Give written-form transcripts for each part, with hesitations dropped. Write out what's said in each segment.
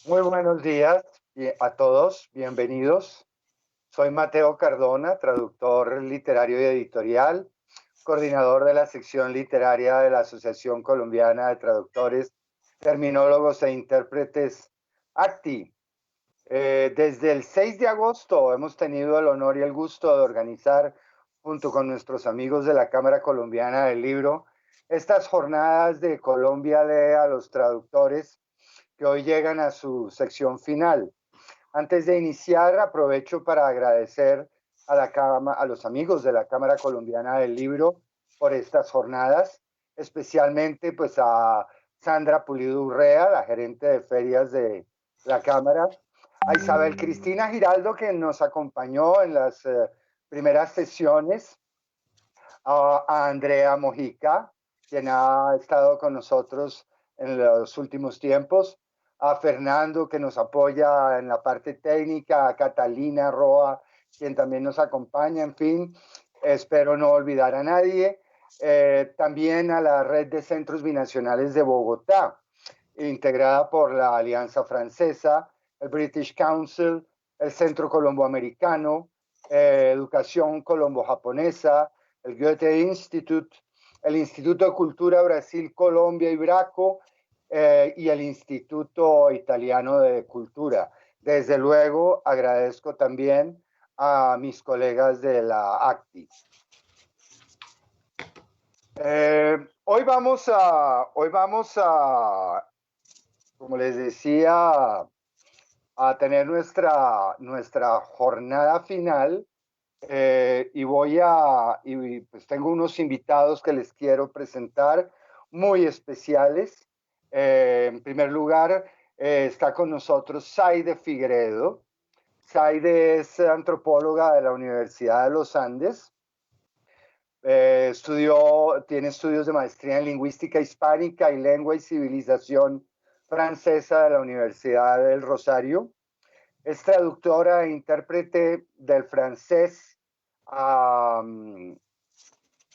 Muy buenos días a todos, bienvenidos. Soy Mateo Cardona, traductor literario y editorial, coordinador de la sección literaria de la Asociación Colombiana de Traductores, Terminólogos e Intérpretes, ACTI. Desde el 6 de agosto hemos tenido el honor y el gusto de organizar, junto con nuestros amigos de la Cámara Colombiana del Libro, estas jornadas de Colombia Lee a los traductores que hoy llegan a su sección final. Antes de iniciar, aprovecho para agradecer a los amigos de la Cámara Colombiana del Libro por estas jornadas, especialmente pues a Sandra Pulido Urrea, la gerente de ferias de la Cámara, a Isabel Cristina Giraldo, que nos acompañó en las primeras sesiones, a Andrea Mojica, quien ha estado con nosotros en los últimos tiempos, a Fernando, que nos apoya en la parte técnica, a Catalina Roa, quien también nos acompaña, en fin, espero no olvidar a nadie. También a la Red de Centros Binacionales de Bogotá, integrada por la Alianza Francesa, el British Council, el Centro Colombo-Americano, Educación Colombo-Japonesa, el Goethe Institute, el Instituto de Cultura Brasil, Colombia y Braco, y el Instituto Italiano de Cultura. Desde luego, agradezco también a mis colegas de la ACTI. Hoy vamos a, como les decía, a tener nuestra jornada final, y pues tengo unos invitados que les quiero presentar muy especiales. En primer lugar, está con nosotros Zaide Figueredo. Zaide es antropóloga de la Universidad de los Andes. Tiene estudios de maestría en lingüística hispánica y lengua y civilización francesa de la Universidad del Rosario. Es traductora e intérprete del francés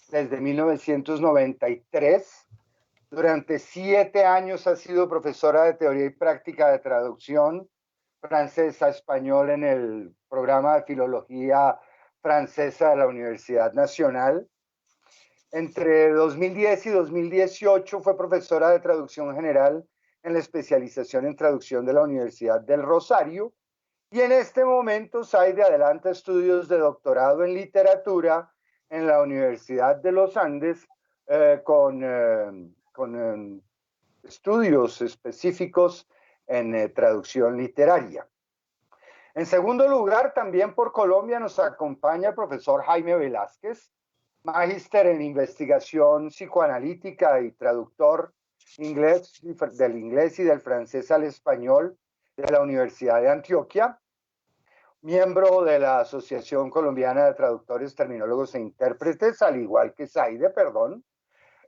desde 1993. Durante 7 años ha sido profesora de teoría y práctica de traducción francesa-español en el programa de filología francesa de la Universidad Nacional. Entre 2010 y 2018 fue profesora de traducción general en la especialización en traducción de la Universidad del Rosario. Y en este momento Zaide adelanta estudios de doctorado en literatura en la Universidad de los Andes, con estudios específicos en traducción literaria. En segundo lugar, también por Colombia nos acompaña el profesor Jaime Velázquez, magíster en investigación psicoanalítica y traductor del inglés y del francés al español de la Universidad de Antioquia, miembro de la Asociación Colombiana de Traductores, Terminólogos e Intérpretes, al igual que Zaide, perdón.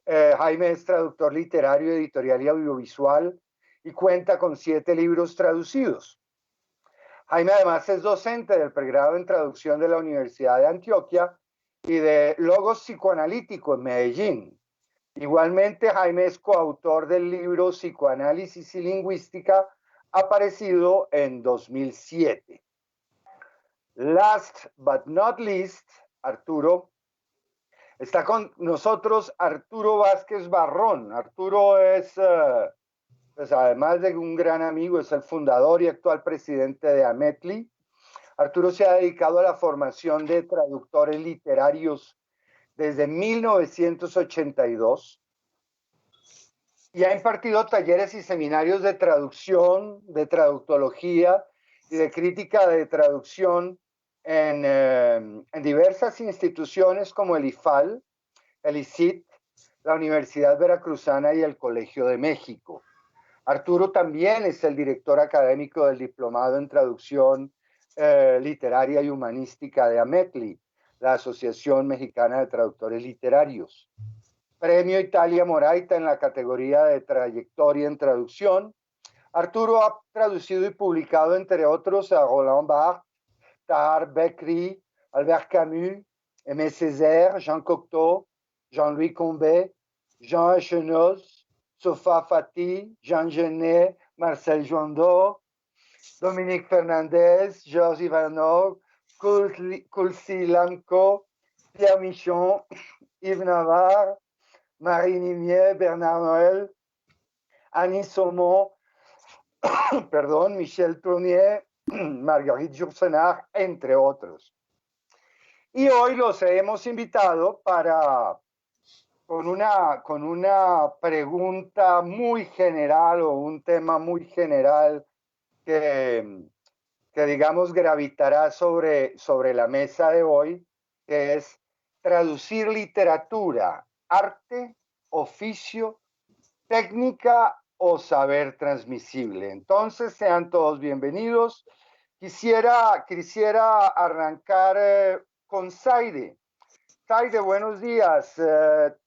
Jaime es traductor literario, editorial y audiovisual y cuenta con 7 libros traducidos. Jaime además es docente del pregrado en traducción de la Universidad de Antioquia y de Logos Psicoanalítico en Medellín. Igualmente, Jaime es coautor del libro Psicoanálisis y Lingüística, aparecido en 2007. Last but not least, Arturo. Está con nosotros Arturo Vázquez Barrón. Arturo es, pues además de un gran amigo, es el fundador y actual presidente de Ametli. Arturo se ha dedicado a la formación de traductores literarios desde 1982 y ha impartido talleres y seminarios de traducción, de traductología y de crítica de traducción en diversas instituciones como el IFAL, el ICIT, la Universidad Veracruzana y el Colegio de México. Arturo también es el director académico del Diplomado en Traducción Literaria y Humanística de Ametli, la Asociación Mexicana de Traductores Literarios. Premio Italia Moraita en la categoría de trayectoria en traducción. Arturo ha traducido y publicado, entre otros, a Roland Barthes, Tahar Bekri, Albert Camus, Aimé Césaire, Jean Cocteau, Jean-Louis Combet, Jean Echenoz, Sofa Fati, Jean Genet, Marcel Joindot, Dominique Fernandez, Georges Ivanov, Kulsi Lamko, Pierre Michon, Yves Navarre, Marie Nimier, Bernard Noël, Annie Saumon, perdón, Michel Tournier, Marguerite Yourcenar, entre otros. Y hoy los hemos invitado con una pregunta muy general o un tema muy general que digamos gravitará sobre la mesa de hoy, que es traducir literatura, arte, oficio, técnica o saber transmisible. Entonces, sean todos bienvenidos. Quisiera arrancar con Saide. Saide, buenos días.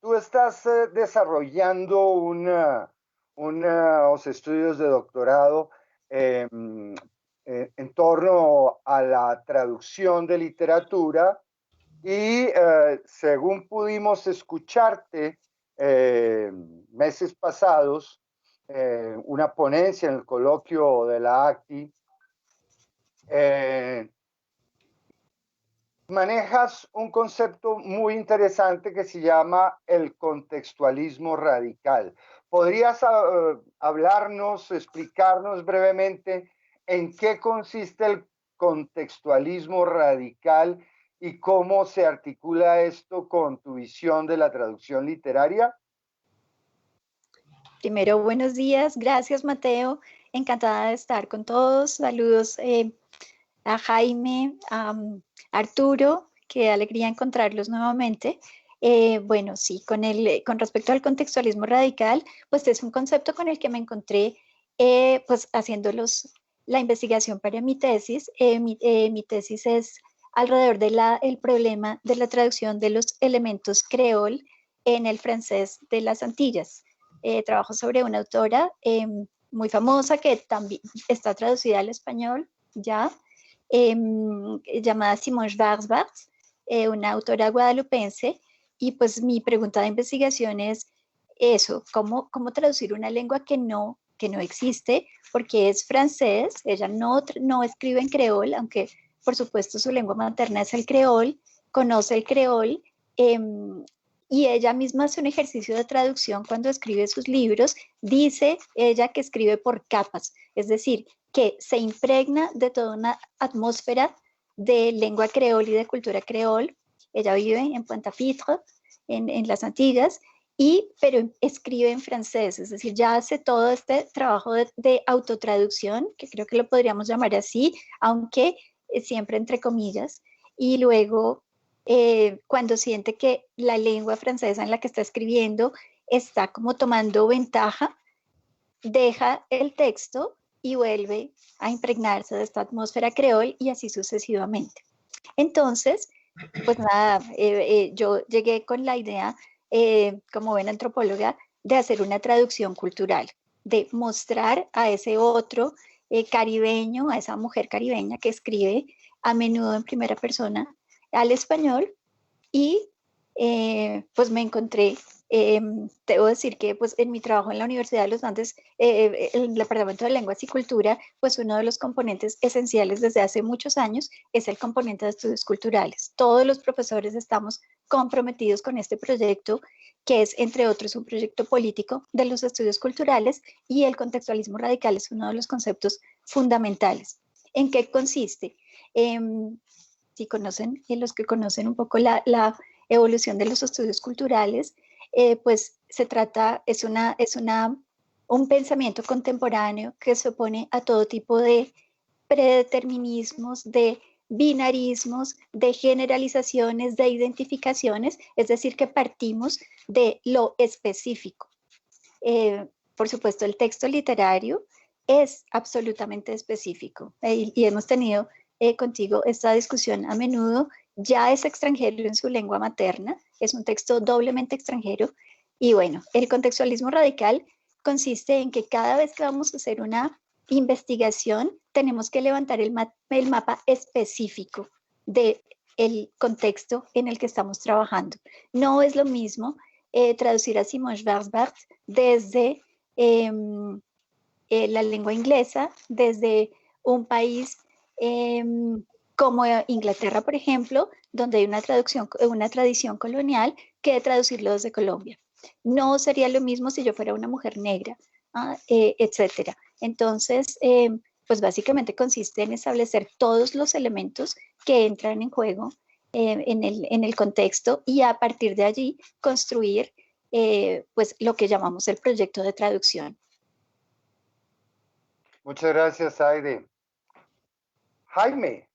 Tú estás desarrollando unos estudios de doctorado en torno a la traducción de literatura y según pudimos escucharte meses pasados, una ponencia en el coloquio de la ACTI, manejas un concepto muy interesante que se llama el contextualismo radical. ¿Podrías hablarnos, explicarnos brevemente en qué consiste el contextualismo radical y cómo se articula esto con tu visión de la traducción literaria? Primero, buenos días. Gracias, Mateo. Encantada de estar con todos. Saludos a Jaime, a Arturo. Qué alegría encontrarlos nuevamente. Bueno, sí, con respecto al contextualismo radical, pues es un concepto con el que me encontré pues haciendo la investigación para mi tesis. Mi tesis es alrededor del problema de la traducción de los elementos creol en el francés de las Antillas. Trabajo sobre una autora muy famosa que también está traducida al español ya, llamada Simone Schwarzbach, una autora guadalupense, y pues mi pregunta de investigación es eso, ¿cómo traducir una lengua que no existe, porque es francés? Ella no escribe en creol, aunque por supuesto su lengua materna es el creol, conoce el creol, y ella misma hace un ejercicio de traducción cuando escribe sus libros. Dice ella que escribe por capas, es decir, que se impregna de toda una atmósfera de lengua creol y de cultura creol. Ella vive en Pointe-à-Pitre, en las Antillas, pero escribe en francés, es decir, ya hace todo este trabajo de autotraducción, que creo que lo podríamos llamar así, aunque siempre entre comillas, y luego cuando siente que la lengua francesa en la que está escribiendo está como tomando ventaja, deja el texto y vuelve a impregnarse de esta atmósfera creol y así sucesivamente. Entonces, pues nada, yo llegué con la idea, como buena antropóloga, de hacer una traducción cultural, de mostrar a ese otro caribeño, a esa mujer caribeña que escribe a menudo en primera persona al español, y pues me encontré, debo decir que pues en mi trabajo en la Universidad de los Andes, el Departamento de Lenguas y Cultura, pues uno de los componentes esenciales desde hace muchos años es el componente de estudios culturales. Todos los profesores estamos comprometidos con este proyecto, que es, entre otros, un proyecto político de los estudios culturales, y el contextualismo radical es uno de los conceptos fundamentales. ¿En qué consiste? Si conocen, los que conocen un poco la evolución de los estudios culturales, pues se trata, es un pensamiento contemporáneo que se opone a todo tipo de predeterminismos, de binarismos, de generalizaciones, de identificaciones, es decir, que partimos de lo específico. Por supuesto, el texto literario es absolutamente específico, y hemos tenido contigo esta discusión a menudo. Ya es extranjero en su lengua materna, es un texto doblemente extranjero, y bueno, el contextualismo radical consiste en que cada vez que vamos a hacer una investigación tenemos que levantar el mapa específico del contexto en el que estamos trabajando. No es lo mismo traducir a Simone Schwarzbach desde la lengua inglesa, desde un país como Inglaterra, por ejemplo, donde hay una tradición colonial, que traducirlo desde Colombia. No sería lo mismo si yo fuera una mujer negra, etcétera. Entonces, pues básicamente consiste en establecer todos los elementos que entran en juego en el contexto, y a partir de allí construir pues lo que llamamos el proyecto de traducción. Muchas gracias, Aide. Jaime,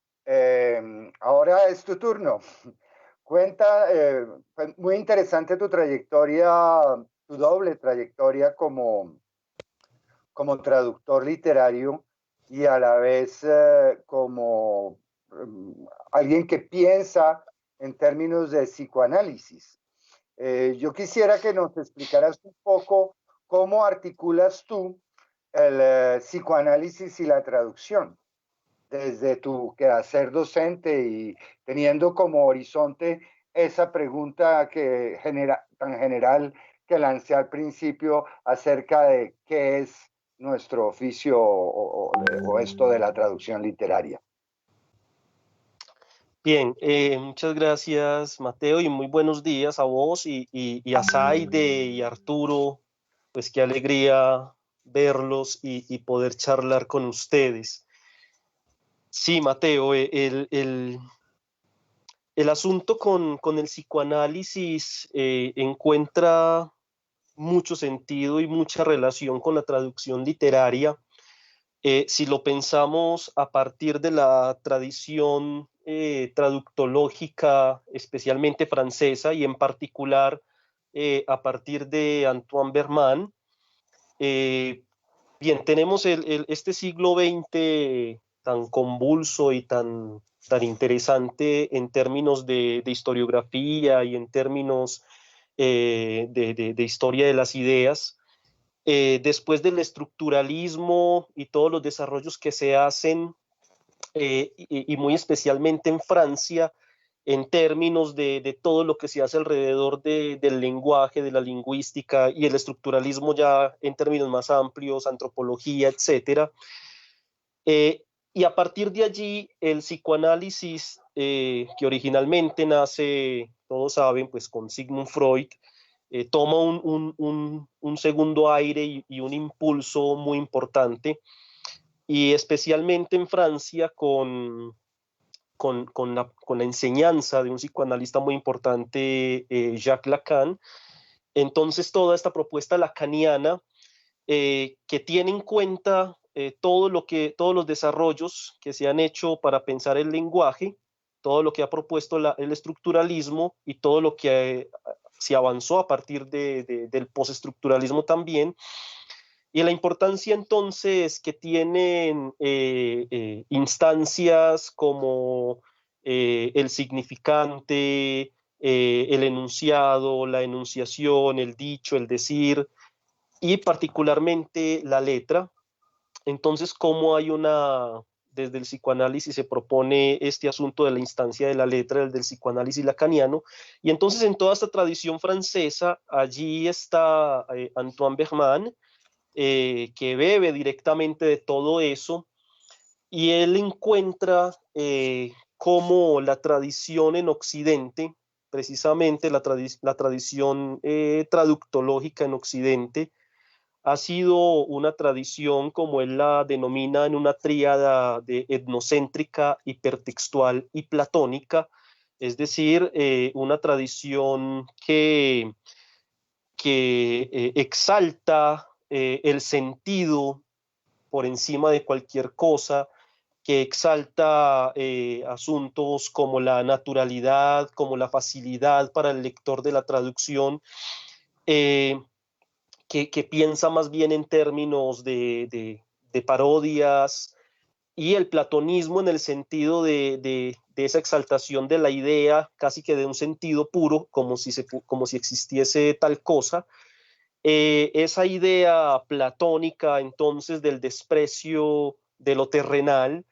ahora es tu turno. Cuenta, fue muy interesante tu trayectoria, tu doble trayectoria como traductor literario y a la vez como alguien que piensa en términos de psicoanálisis. Yo quisiera que nos explicaras un poco cómo articulas tú el psicoanálisis y la traducción desde tu quehacer docente y teniendo como horizonte esa pregunta tan general que lancé al principio acerca de qué es nuestro oficio o esto de la traducción literaria. Bien, muchas gracias, Mateo, y muy buenos días a vos y a Saide y a Arturo. Pues qué alegría verlos y poder charlar con ustedes. Sí, Mateo, el asunto con el psicoanálisis encuentra mucho sentido y mucha relación con la traducción literaria. Si lo pensamos a partir de la tradición traductológica, especialmente francesa, y en particular a partir de Antoine Berman, bien, tenemos este siglo XX tan convulso y tan interesante en términos de historiografía y en términos de historia de las ideas. Después del estructuralismo y todos los desarrollos que se hacen, y muy especialmente en Francia, en términos de todo lo que se hace alrededor del lenguaje, de la lingüística y el estructuralismo ya en términos más amplios, antropología, etc. Y a partir de allí, el psicoanálisis, que originalmente nace, todos saben, pues con Sigmund Freud, toma un segundo aire y un impulso muy importante, y especialmente en Francia con la enseñanza de un psicoanalista muy importante, Jacques Lacan. Entonces toda esta propuesta lacaniana, que tiene en cuenta todos los desarrollos que se han hecho para pensar el lenguaje, todo lo que ha propuesto el estructuralismo y todo lo que se avanzó a partir del postestructuralismo también, y la importancia entonces que tienen instancias como el significante, el enunciado, la enunciación, el dicho, el decir, y particularmente la letra. Entonces, cómo desde el psicoanálisis se propone este asunto de la instancia de la letra, del psicoanálisis lacaniano, y entonces en toda esta tradición francesa, allí está Antoine Berman, que bebe directamente de todo eso, y él encuentra cómo la tradición en Occidente, precisamente la tradición traductológica en Occidente, ha sido una tradición, como él la denomina, en una tríada de etnocéntrica, hipertextual y platónica, es decir, una tradición que exalta el sentido por encima de cualquier cosa, que exalta asuntos como la naturalidad, como la facilidad para el lector de la traducción, que piensa más bien en términos de parodias, y el platonismo en el sentido de esa exaltación de la idea, casi que de un sentido puro, como si existiese tal cosa. Esa idea platónica entonces del desprecio de lo terrenal,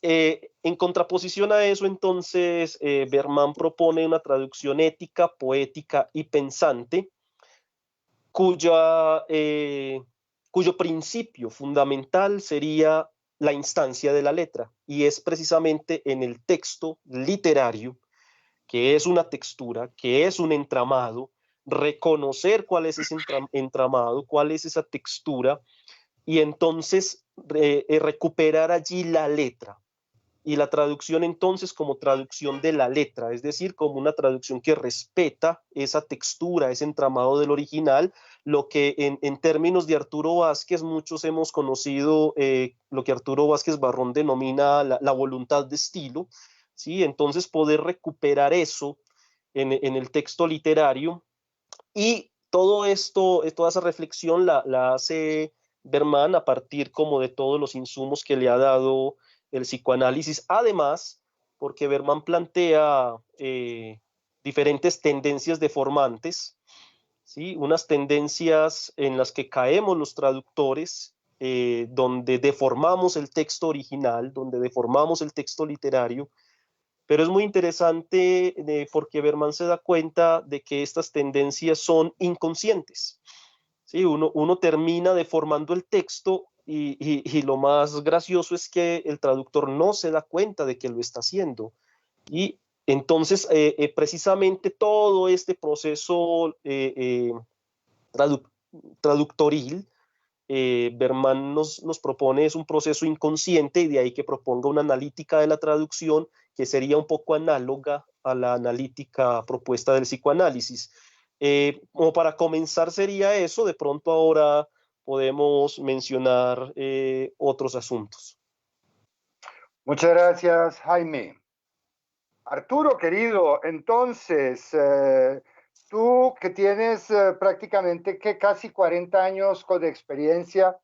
en contraposición a eso, entonces, Berman propone una traducción ética, poética y pensante, cuyo principio fundamental sería la instancia de la letra, y es precisamente en el texto literario, que es una textura, que es un entramado, reconocer cuál es ese entramado, cuál es esa textura, y entonces recuperar allí la letra. Y la traducción entonces como traducción de la letra, es decir, como una traducción que respeta esa textura, ese entramado del original, lo que en términos de Arturo Vázquez muchos hemos conocido, lo que Arturo Vázquez Barrón denomina la voluntad de estilo, ¿sí? Entonces poder recuperar eso en el texto literario, y todo esto, toda esa reflexión la hace Berman a partir como de todos los insumos que le ha dado el psicoanálisis. Además, porque Berman plantea diferentes tendencias deformantes, ¿sí? Unas tendencias en las que caemos los traductores, donde deformamos el texto original, donde deformamos el texto literario, pero es muy interesante porque Berman se da cuenta de que estas tendencias son inconscientes. ¿Sí? Uno termina deformando el texto y lo más gracioso es que el traductor no se da cuenta de que lo está haciendo. Y entonces, precisamente todo este proceso traductoril, Berman nos propone es un proceso inconsciente, y de ahí que proponga una analítica de la traducción que sería un poco análoga a la analítica propuesta del psicoanálisis. Como para comenzar sería eso, de pronto ahora podemos mencionar otros asuntos. Muchas gracias, Jaime. Arturo, querido, entonces, tú que tienes prácticamente que casi 40 años de experiencia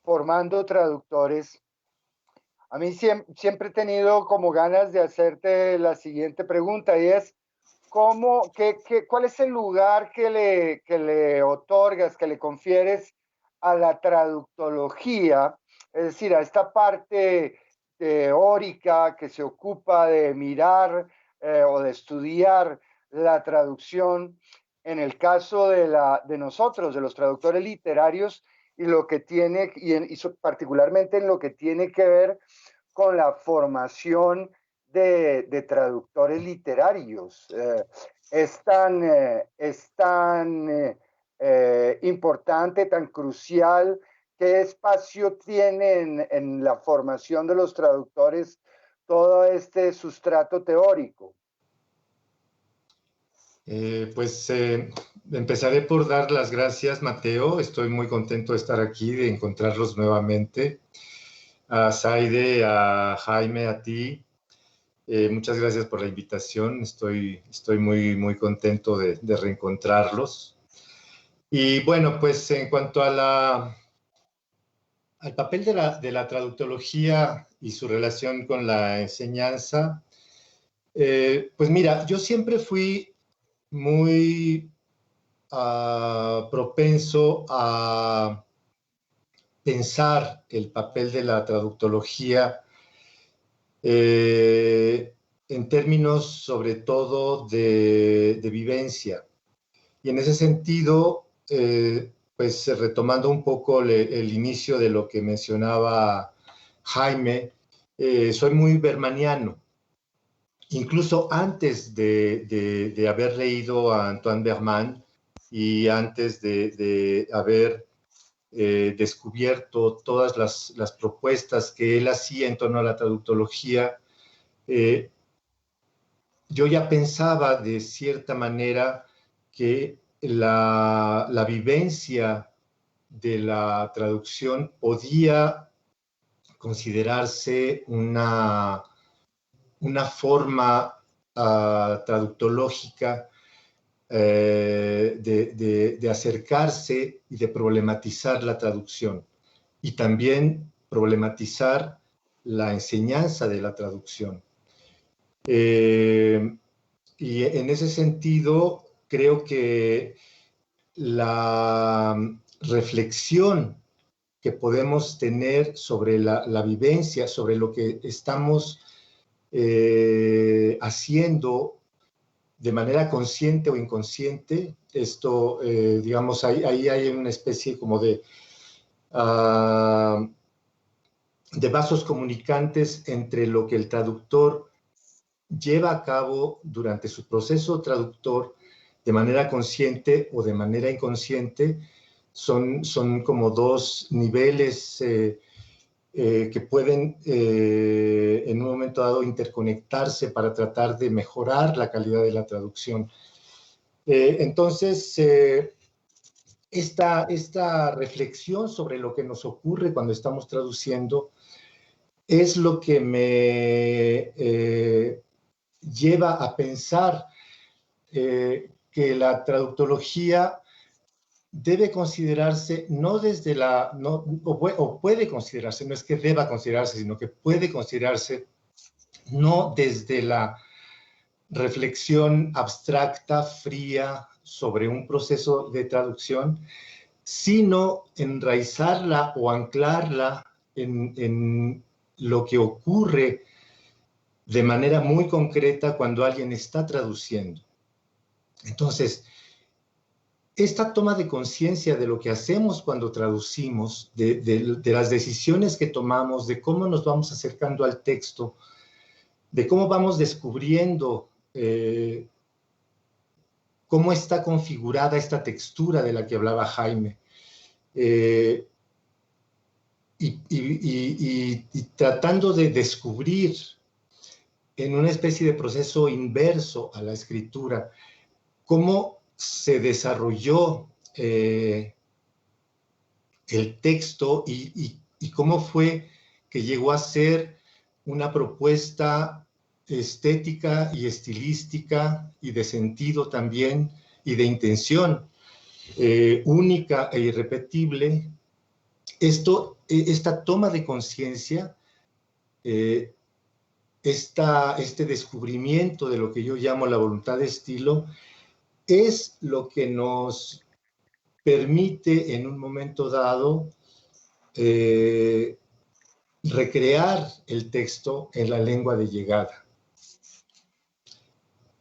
formando traductores, a mí siempre he tenido como ganas de hacerte la siguiente pregunta, y es, ¿cuál es el lugar que le otorgas, que le confieres a la traductología? Es decir, a esta parte teórica que se ocupa de mirar o de estudiar la traducción, en el caso de nosotros, de los traductores literarios, y lo que tiene, particularmente en lo que tiene que ver con la formación de traductores literarios. Es tan importante, tan crucial. ¿Qué espacio tiene en la formación de los traductores todo este sustrato teórico? Empezaré por dar las gracias, Mateo. Estoy muy contento de estar aquí, de encontrarlos nuevamente. A Zaide, a Jaime, a ti. Muchas gracias por la invitación. Estoy muy, muy contento de reencontrarlos. Y bueno, pues en cuanto a al papel de la traductología y su relación con la enseñanza, pues mira, yo siempre fui muy propenso a pensar el papel de la traductología en términos sobre todo de vivencia. Y en ese sentido, pues retomando un poco el inicio de lo que mencionaba Jaime, soy muy bermaniano. Incluso antes de haber leído a Antoine Berman y antes de haber descubierto todas las propuestas que él hacía en torno a la traductología, yo ya pensaba de cierta manera que la vivencia de la traducción podía considerarse una forma traductológica de acercarse y de problematizar la traducción, y también problematizar la enseñanza de la traducción. Y en ese sentido, creo que la reflexión que podemos tener sobre la vivencia, sobre lo que estamos haciendo de manera consciente o inconsciente. Esto, digamos, ahí hay una especie como de vasos comunicantes entre lo que el traductor lleva a cabo durante su proceso traductor de manera consciente o de manera inconsciente. Son como dos niveles que pueden en un momento dado interconectarse para tratar de mejorar la calidad de la traducción. Entonces, esta reflexión sobre lo que nos ocurre cuando estamos traduciendo es lo que me lleva a pensar que la traductología debe considerarse no desde o puede considerarse, no es que deba considerarse, sino que puede considerarse no desde la reflexión abstracta, fría, sobre un proceso de traducción, sino enraizarla o anclarla en lo que ocurre de manera muy concreta cuando alguien está traduciendo. Entonces, esta toma de conciencia de lo que hacemos cuando traducimos, de las decisiones que tomamos, de cómo nos vamos acercando al texto, de cómo vamos descubriendo cómo está configurada esta textura de la que hablaba Jaime, y tratando de descubrir en una especie de proceso inverso a la escritura cómo se desarrolló el texto y cómo fue que llegó a ser una propuesta estética y estilística y de sentido también y de intención única e irrepetible. Esta toma de conciencia, este descubrimiento de lo que yo llamo la voluntad de estilo, es lo que nos permite en un momento dado recrear el texto en la lengua de llegada.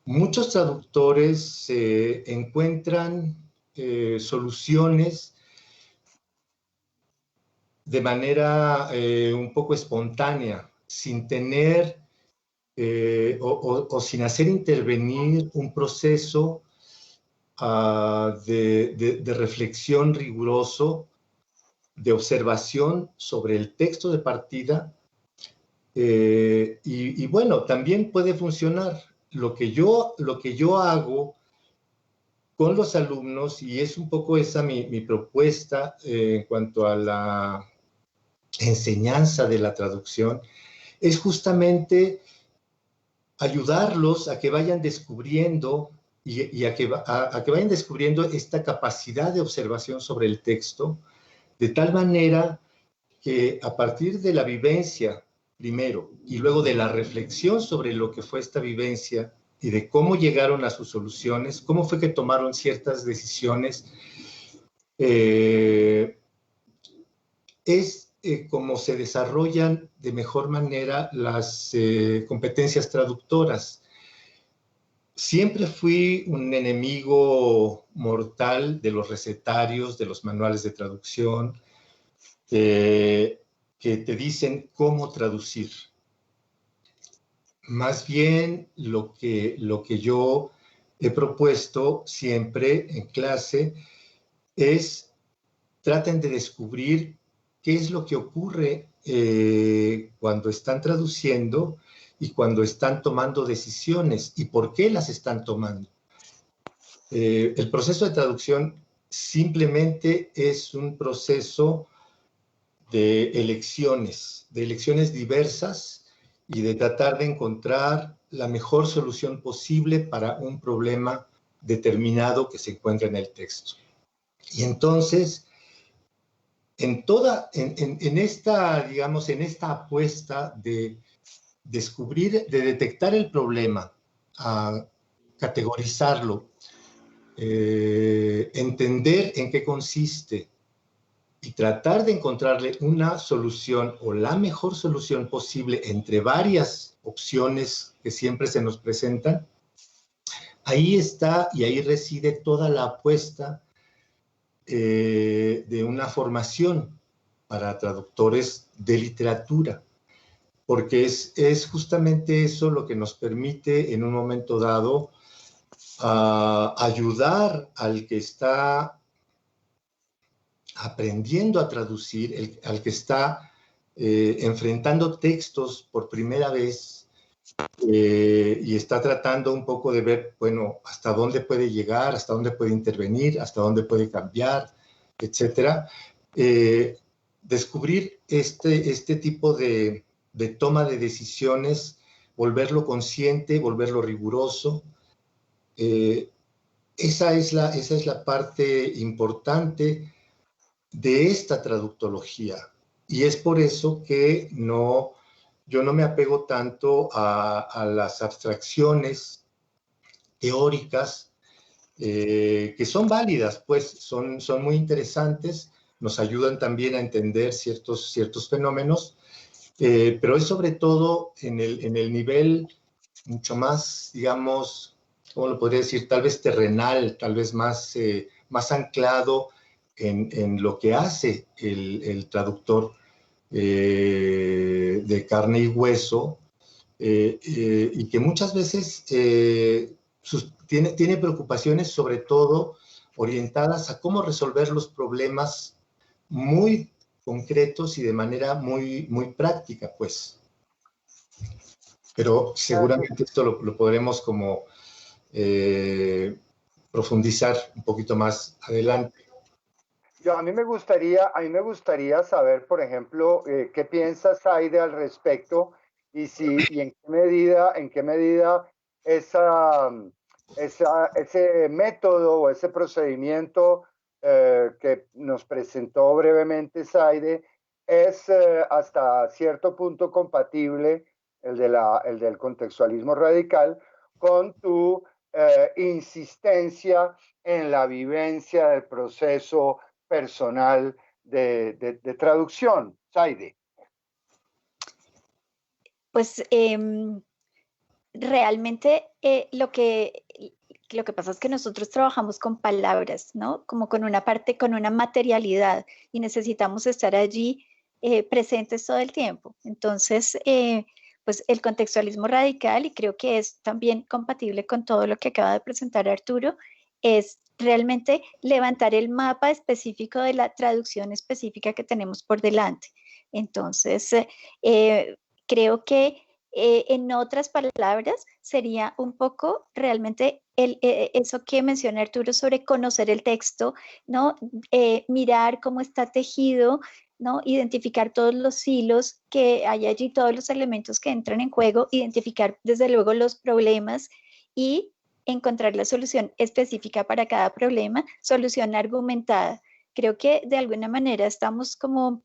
Muchos traductores encuentran soluciones de manera un poco espontánea, sin tener o sin hacer intervenir un proceso de reflexión riguroso, de observación sobre el texto de partida. Y bueno, también puede funcionar. Lo que yo hago con los alumnos, y es un poco esa mi propuesta en cuanto a la enseñanza de la traducción, es justamente ayudarlos a que vayan descubriendo y a que vayan descubriendo esta capacidad de observación sobre el texto, de tal manera que a partir de la vivencia primero y luego de la reflexión sobre lo que fue esta vivencia y de cómo llegaron a sus soluciones, cómo fue que tomaron ciertas decisiones, es como se desarrollan de mejor manera las competencias traductoras. Siempre fui un enemigo mortal de los recetarios, de los manuales de traducción, que te dicen cómo traducir. Más bien lo que yo he propuesto siempre en clase es traten de descubrir qué es lo que ocurre cuando están traduciendo y cuando están tomando decisiones y por qué las están tomando. El proceso de traducción simplemente es un proceso de elecciones diversas y de tratar de encontrar la mejor solución posible para un problema determinado que se encuentra en el texto. Y entonces, en esta, digamos, en esta apuesta de descubrir, de detectar el problema, a categorizarlo, entender en qué consiste, y tratar de encontrarle una solución o la mejor solución posible entre varias opciones que siempre se nos presentan, ahí está y ahí reside toda la apuesta de una formación para traductores de literatura, porque es justamente eso lo que nos permite en un momento dado ayudar al que está aprendiendo a traducir, al que está enfrentando textos por primera vez y está tratando un poco de ver, bueno, hasta dónde puede llegar, hasta dónde puede intervenir, hasta dónde puede cambiar, etcétera. Descubrir este tipo de toma de decisiones, volverlo consciente, volverlo riguroso. Esa es la parte importante de esta traductología. Y es por eso que yo no me apego tanto a las abstracciones teóricas que son válidas, pues son muy interesantes, nos ayudan también a entender ciertos fenómenos, pero es sobre todo en el nivel mucho más, digamos, ¿cómo lo podría decir? Tal vez terrenal, tal vez más anclado en lo que hace el traductor de carne y hueso, y que muchas veces tiene preocupaciones sobre todo orientadas a cómo resolver los problemas muy concretos y de manera muy, muy práctica, pues. Pero seguramente esto lo podremos como profundizar un poquito más adelante. A mí me gustaría saber, por ejemplo, qué piensa Saide al respecto y en qué medida ese método o ese procedimiento que nos presentó brevemente Saide es hasta cierto punto compatible, el del contextualismo radical, con tu insistencia en la vivencia del proceso personal de traducción. Saide. Pues realmente lo que pasa es que nosotros trabajamos con palabras, ¿no? Como con una parte, con una materialidad y necesitamos estar allí presentes todo el tiempo. Entonces, pues el contextualismo radical, y creo que es también compatible con todo lo que acaba de presentar Arturo, es realmente levantar el mapa específico de la traducción específica que tenemos por delante. Entonces, creo que en otras palabras, sería un poco realmente eso que menciona Arturo sobre conocer el texto, ¿no? Mirar cómo está tejido, ¿no? Identificar todos los hilos que hay allí, todos los elementos que entran en juego, identificar desde luego los problemas y encontrar la solución específica para cada problema, solución argumentada. Creo que de alguna manera estamos como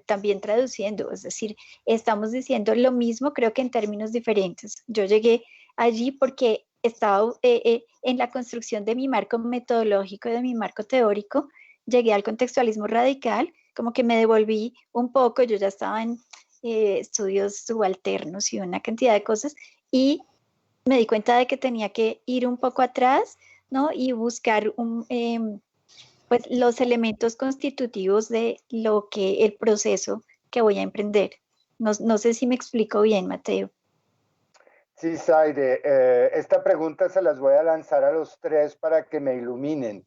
también traduciendo, es decir, estamos diciendo lo mismo, creo que en términos diferentes. Yo llegué allí porque estaba en la construcción de mi marco metodológico, de mi marco teórico, llegué al contextualismo radical, como que me devolví un poco, yo ya estaba en estudios subalternos y una cantidad de cosas, y me di cuenta de que tenía que ir un poco atrás, ¿no? Y buscar pues los elementos constitutivos de lo que el proceso que voy a emprender. No sé si me explico bien, Mateo. Sí, Saide, esta pregunta se las voy a lanzar a los tres para que me iluminen.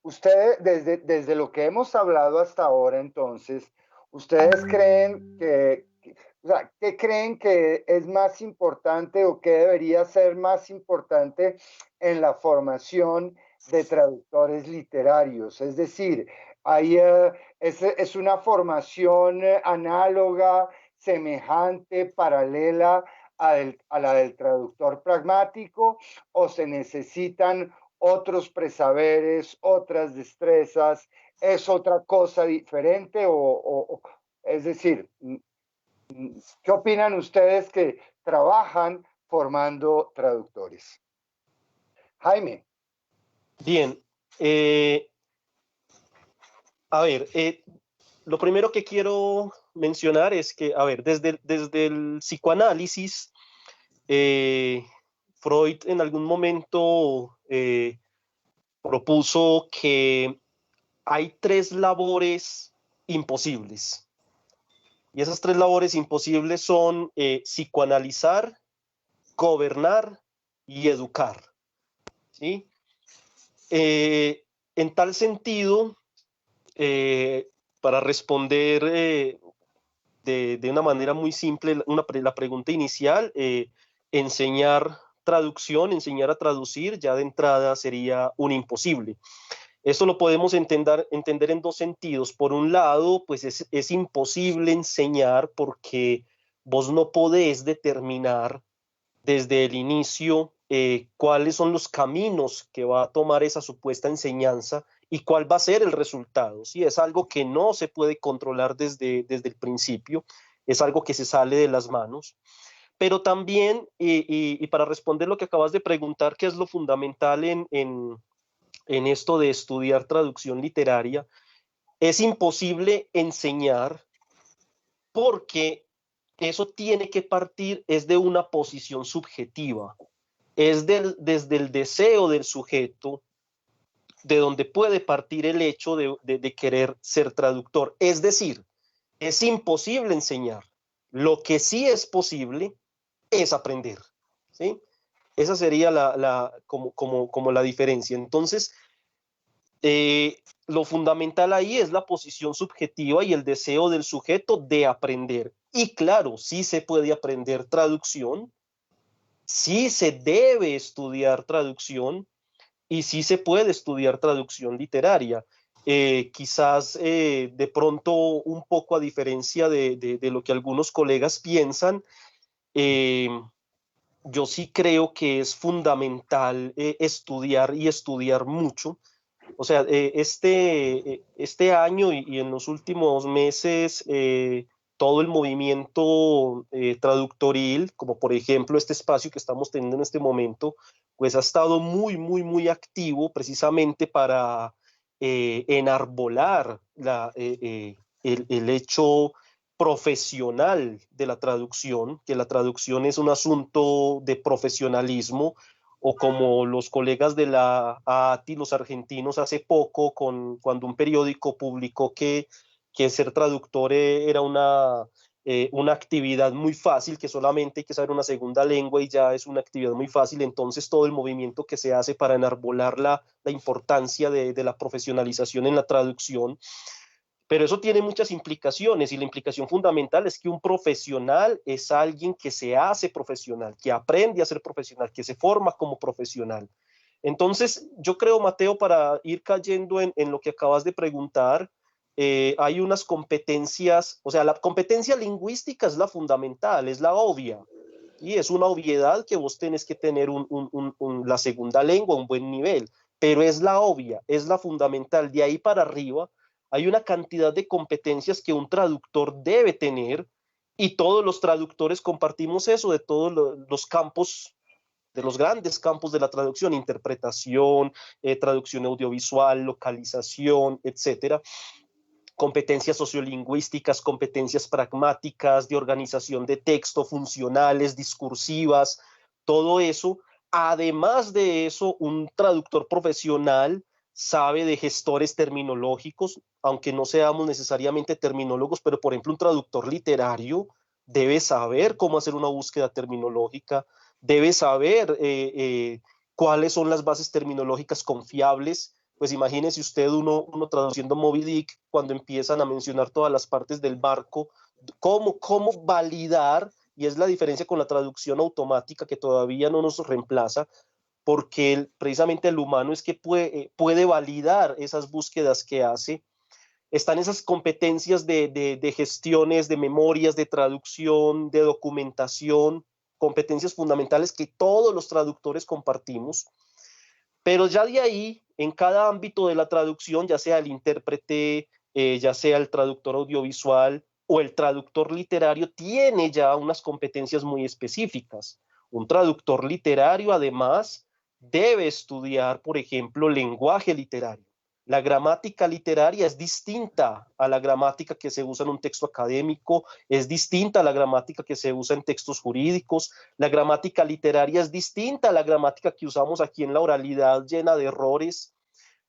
Ustedes, desde lo que hemos hablado hasta ahora, entonces, ¿ustedes creen o sea, qué creen que es más importante o qué debería ser más importante en la formación de traductores literarios? Es decir, es una formación análoga, semejante, paralela a la del traductor pragmático, o se necesitan otros presaberes, otras destrezas, es otra cosa diferente es decir, ¿qué opinan ustedes que trabajan formando traductores? Jaime. Bien, A ver, lo primero que quiero mencionar es que, a ver, desde el psicoanálisis, Freud en algún momento propuso que hay tres labores imposibles. Y esas tres labores imposibles son psicoanalizar, gobernar y educar. ¿Sí? En tal sentido, para responder de una manera muy simple la pregunta inicial, enseñar traducción, enseñar a traducir, ya de entrada sería un imposible. Esto lo podemos entender en dos sentidos. Por un lado, pues es imposible enseñar porque vos no podés determinar desde el inicio cuáles son los caminos que va a tomar esa supuesta enseñanza y cuál va a ser el resultado. ¿Sí? Es algo que no se puede controlar desde el principio, es algo que se sale de las manos. Pero también, y para responder lo que acabas de preguntar, ¿qué es lo fundamental en esto de estudiar traducción literaria? Es imposible enseñar porque eso tiene que partir es de una posición subjetiva, es desde el deseo del sujeto de donde puede partir el hecho de querer ser traductor. Es decir, es imposible enseñar. Lo que sí es posible es aprender. ¿Sí? Esa sería como la diferencia. Entonces, lo fundamental ahí es la posición subjetiva y el deseo del sujeto de aprender. Y claro, sí se puede aprender traducción, sí se debe estudiar traducción y sí se puede estudiar traducción literaria. Quizás de pronto un poco a diferencia de lo que algunos colegas piensan, yo sí creo que es fundamental estudiar y estudiar mucho. O sea, este año y en los últimos meses, todo el movimiento traductoril, como por ejemplo este espacio que estamos teniendo en este momento, pues ha estado muy, muy, muy activo precisamente para enarbolar el hecho profesional de la traducción, que la traducción es un asunto de profesionalismo, o como los colegas de la AATI, los argentinos, hace poco, cuando un periódico publicó que ser traductor era una actividad muy fácil, que solamente hay que saber una segunda lengua y ya es una actividad muy fácil. Entonces todo el movimiento que se hace para enarbolar la importancia de la profesionalización en la traducción. Pero eso tiene muchas implicaciones y la implicación fundamental es que un profesional es alguien que se hace profesional, que aprende a ser profesional, que se forma como profesional. Entonces, yo creo, Mateo, para ir cayendo en lo que acabas de preguntar, hay unas competencias, o sea, la competencia lingüística es la fundamental, es la obvia, y es una obviedad que vos tenés que tener la segunda lengua, un buen nivel, pero es la obvia, es la fundamental. De ahí para arriba, hay una cantidad de competencias que un traductor debe tener y todos los traductores compartimos eso de todos los campos, de los grandes campos de la traducción, interpretación, traducción audiovisual, localización, etcétera. Competencias sociolingüísticas, competencias pragmáticas, de organización de texto, funcionales, discursivas, todo eso. Además de eso, un traductor profesional sabe de gestores terminológicos, aunque no seamos necesariamente terminólogos, pero por ejemplo un traductor literario debe saber cómo hacer una búsqueda terminológica, debe saber cuáles son las bases terminológicas confiables. Pues imagínese usted uno traduciendo Moby Dick, cuando empiezan a mencionar todas las partes del barco, cómo validar, y es la diferencia con la traducción automática que todavía no nos reemplaza, porque precisamente el humano es que puede validar esas búsquedas que hace. Están esas competencias de gestiones, de memorias, de traducción, de documentación, competencias fundamentales que todos los traductores compartimos. Pero ya de ahí, en cada ámbito de la traducción, ya sea el intérprete, ya sea el traductor audiovisual o el traductor literario, tiene ya unas competencias muy específicas. Un traductor literario, además, debe estudiar, por ejemplo, lenguaje literario. La gramática literaria es distinta a la gramática que se usa en un texto académico, es distinta a la gramática que se usa en textos jurídicos. La gramática literaria es distinta a la gramática que usamos aquí en la oralidad llena de errores.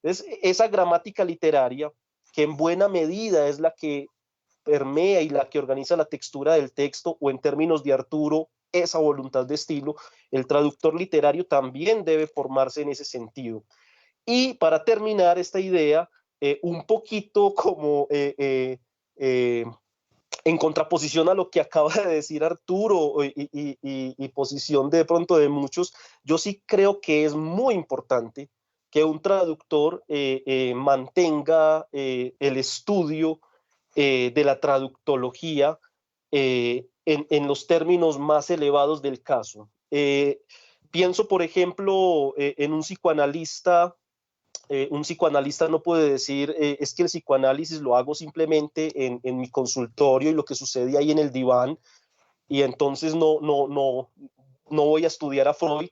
Entonces, esa gramática literaria, que en buena medida es la que permea y la que organiza la textura del texto, o en términos de Arturo, esa voluntad de estilo, el traductor literario también debe formarse en ese sentido. Y para terminar esta idea, un poquito como en contraposición a lo que acaba de decir Arturo y posición de pronto de muchos, yo sí creo que es muy importante que un traductor mantenga el estudio de la traductología en los términos más elevados del caso. Pienso, por ejemplo, en un psicoanalista no puede decir, es que el psicoanálisis lo hago simplemente en mi consultorio y lo que sucede ahí en el diván, y entonces no voy a estudiar a Freud.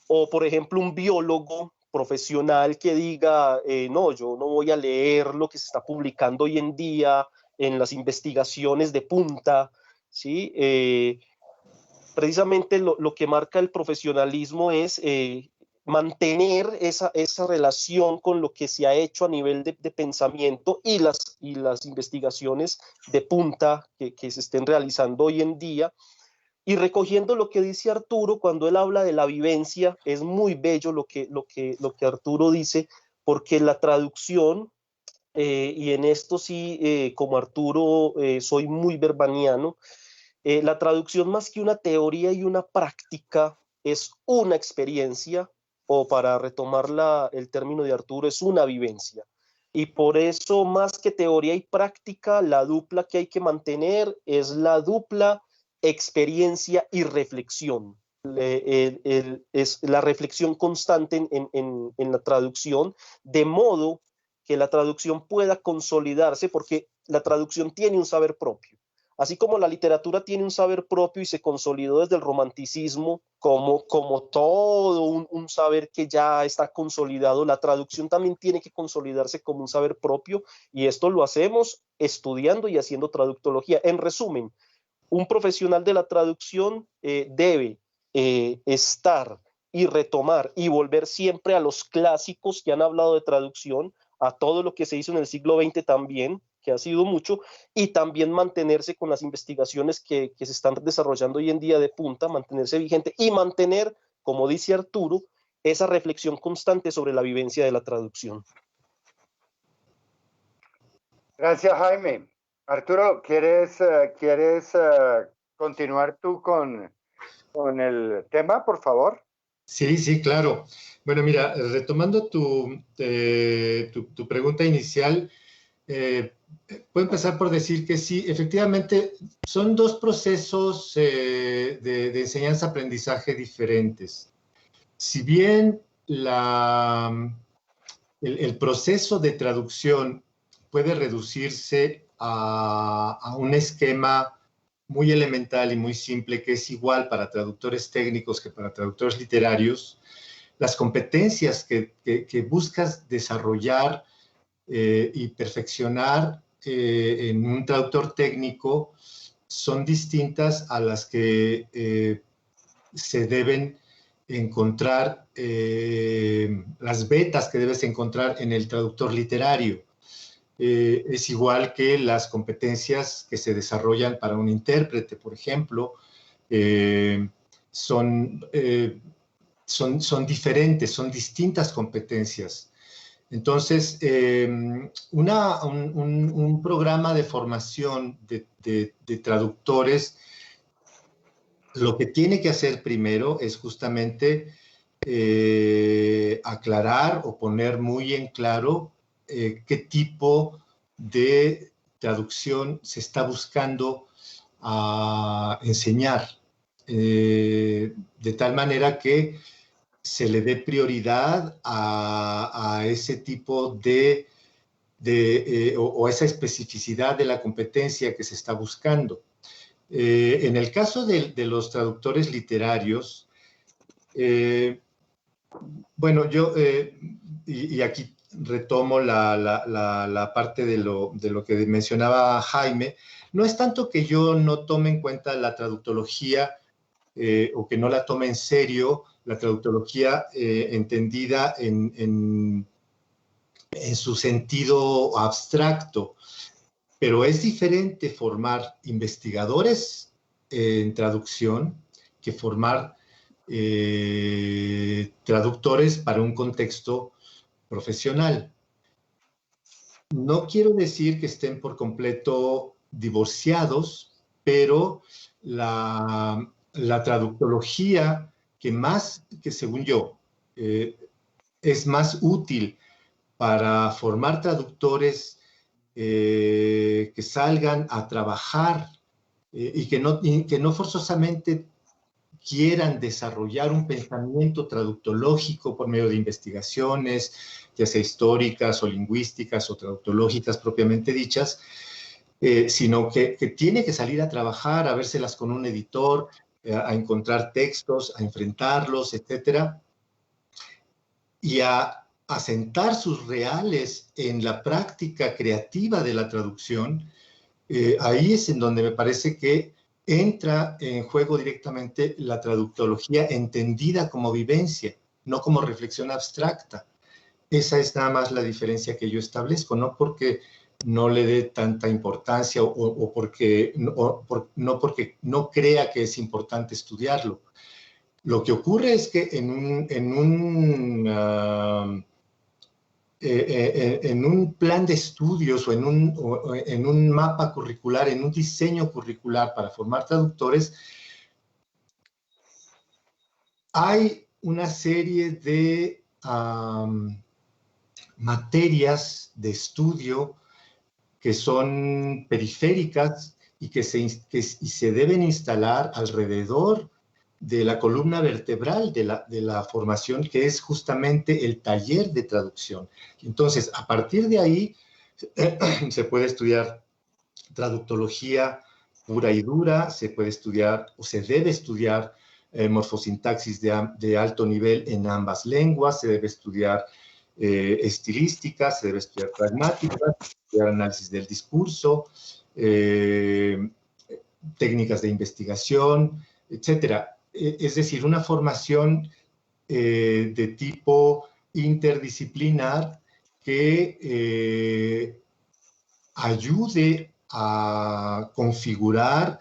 O, por ejemplo, un biólogo profesional que diga, no, yo no voy a leer lo que se está publicando hoy en día en las investigaciones de punta, ¿sí? Precisamente lo que marca el profesionalismo es mantener esa relación con lo que se ha hecho a nivel de pensamiento y las investigaciones de punta que se estén realizando hoy en día. Y recogiendo lo que dice Arturo, cuando él habla de la vivencia, es muy bello lo que Arturo dice, porque la traducción, y en esto sí, como Arturo, soy muy verbaniano, la traducción más que una teoría y una práctica es una experiencia, o para retomar el término de Arturo, es una vivencia. Y por eso, más que teoría y práctica, la dupla que hay que mantener es la dupla experiencia y reflexión. Es la reflexión constante en la traducción, de modo que la traducción pueda consolidarse, porque la traducción tiene un saber propio. Así como la literatura tiene un saber propio y se consolidó desde el romanticismo como todo un saber que ya está consolidado, la traducción también tiene que consolidarse como un saber propio, y esto lo hacemos estudiando y haciendo traductología. En resumen, un profesional de la traducción debe estar y retomar y volver siempre a los clásicos que han hablado de traducción, a todo lo que se hizo en el siglo XX también, que ha sido mucho, y también mantenerse con las investigaciones que se están desarrollando hoy en día de punta, mantenerse vigente y mantener, como dice Arturo, esa reflexión constante sobre la vivencia de la traducción. Gracias, Jaime. Arturo, ¿quieres continuar tú con el tema, por favor? Sí, claro. Bueno, mira, retomando tu pregunta inicial, puedo empezar por decir que sí, efectivamente, son dos procesos de enseñanza-aprendizaje diferentes. Si bien el proceso de traducción puede reducirse a un esquema muy elemental y muy simple, que es igual para traductores técnicos que para traductores literarios, las competencias que buscas desarrollar y perfeccionar en un traductor técnico son distintas a las que se deben encontrar, las vetas que debes encontrar en el traductor literario. Es igual que las competencias que se desarrollan para un intérprete, por ejemplo, son diferentes, son distintas competencias. Entonces, un programa de formación de traductores, lo que tiene que hacer primero es justamente aclarar o poner muy en claro qué tipo de traducción se está buscando enseñar, de tal manera que se le dé prioridad a ese tipo o esa especificidad de la competencia que se está buscando. En el caso de los traductores literarios, bueno, yo, y aquí retomo la parte de lo que mencionaba Jaime. No es tanto que yo no tome en cuenta la traductología o que no la tome en serio, la traductología entendida en su sentido abstracto, pero es diferente formar investigadores en traducción que formar traductores para un contexto profesional. No quiero decir que estén por completo divorciados, pero la traductología que según yo, es más útil para formar traductores que salgan a trabajar y que no forzosamente quieran desarrollar un pensamiento traductológico por medio de investigaciones, ya sea históricas o lingüísticas o traductológicas propiamente dichas, sino que tiene que salir a trabajar, a vérselas con un editor, a encontrar textos, a enfrentarlos, etcétera, y a asentar sus reales en la práctica creativa de la traducción. Ahí es en donde me parece que entra en juego directamente la traductología entendida como vivencia, no como reflexión abstracta. Esa es nada más la diferencia que yo establezco, no porque no le dé tanta importancia o porque no crea que es importante estudiarlo. Lo que ocurre es que en un plan de estudios o en un mapa curricular, en un diseño curricular para formar traductores, hay una serie de materias de estudio que son periféricas y que se deben instalar alrededor de la columna vertebral de la formación, que es justamente el taller de traducción. Entonces, a partir de ahí, se puede estudiar traductología pura y dura, se puede estudiar o se debe estudiar morfosintaxis de alto nivel en ambas lenguas, se debe estudiar estilística, se debe estudiar pragmática, estudiar análisis del discurso, técnicas de investigación, etcétera. Es decir, una formación de tipo interdisciplinar que ayude a configurar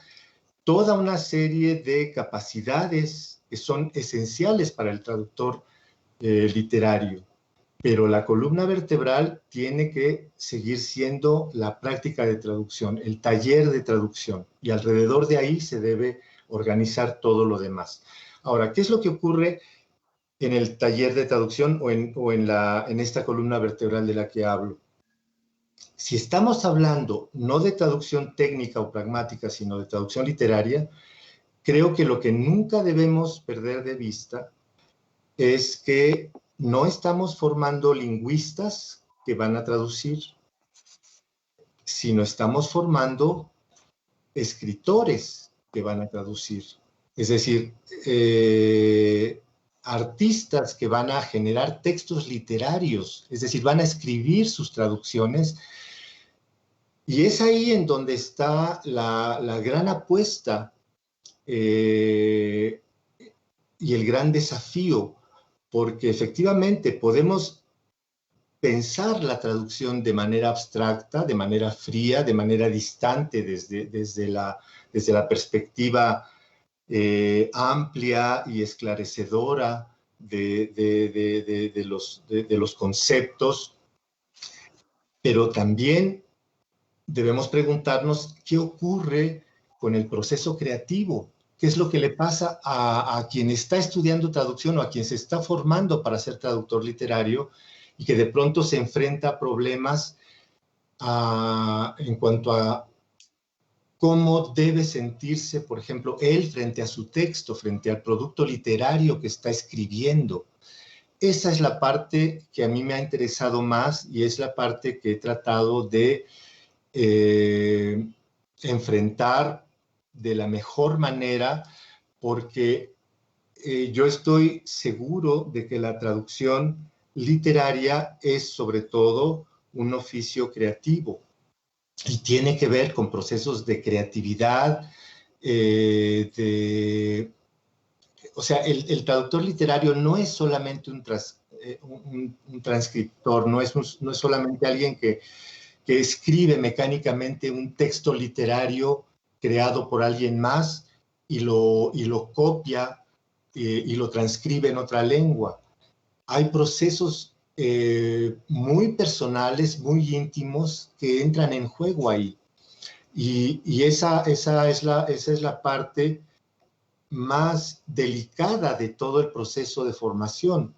toda una serie de capacidades que son esenciales para el traductor literario. Pero la columna vertebral tiene que seguir siendo la práctica de traducción, el taller de traducción, y alrededor de ahí se debe organizar todo lo demás. Ahora, ¿qué es lo que ocurre en el taller de traducción o en esta columna vertebral de la que hablo? Si estamos hablando no de traducción técnica o pragmática, sino de traducción literaria, creo que lo que nunca debemos perder de vista es que no estamos formando lingüistas que van a traducir, sino estamos formando escritores que van a traducir. Es decir, artistas que van a generar textos literarios, es decir, van a escribir sus traducciones. Y es ahí en donde está la gran apuesta y el gran desafío, porque efectivamente podemos pensar la traducción de manera abstracta, de manera fría, de manera distante desde la perspectiva amplia y esclarecedora de los conceptos, pero también debemos preguntarnos qué ocurre con el proceso creativo, qué es lo que le pasa a quien está estudiando traducción o a quien se está formando para ser traductor literario y que de pronto se enfrenta a problemas en cuanto a cómo debe sentirse, por ejemplo, él frente a su texto, frente al producto literario que está escribiendo. Esa es la parte que a mí me ha interesado más y es la parte que he tratado de enfrentar de la mejor manera, porque yo estoy seguro de que la traducción literaria es sobre todo un oficio creativo y tiene que ver con procesos de creatividad, o sea, el traductor literario no es solamente un transcriptor, no es solamente alguien que escribe mecánicamente un texto literario creado por alguien más y lo copia y lo transcribe en otra lengua. Hay procesos muy personales, muy íntimos que entran en juego ahí. Y esa es la parte más delicada de todo el proceso de formación,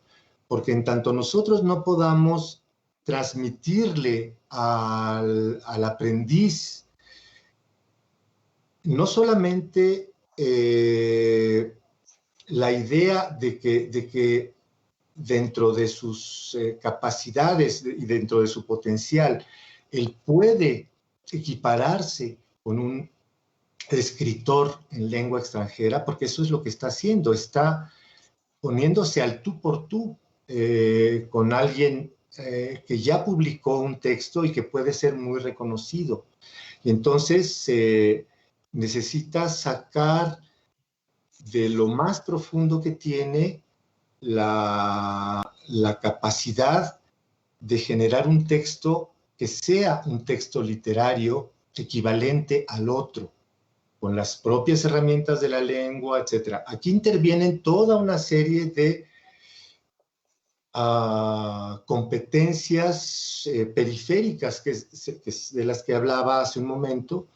porque en tanto nosotros no podamos transmitirle al aprendiz no solamente la idea de que dentro de sus capacidades y dentro de su potencial, él puede equipararse con un escritor en lengua extranjera, porque eso es lo que está haciendo, está poniéndose al tú por tú con alguien que ya publicó un texto y que puede ser muy reconocido. Y entonces necesita sacar de lo más profundo que tiene la capacidad de generar un texto que sea un texto literario equivalente al otro, con las propias herramientas de la lengua, etc. Aquí intervienen toda una serie de competencias periféricas de las que hablaba hace un momento,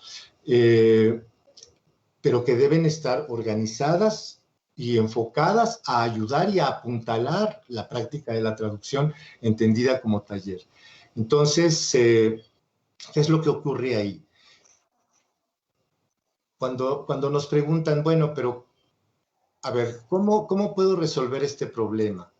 pero que deben estar organizadas y enfocadas a ayudar y a apuntalar la práctica de la traducción entendida como taller. Entonces, ¿qué es lo que ocurre ahí? Cuando nos preguntan, bueno, pero, a ver, ¿cómo puedo resolver este problema?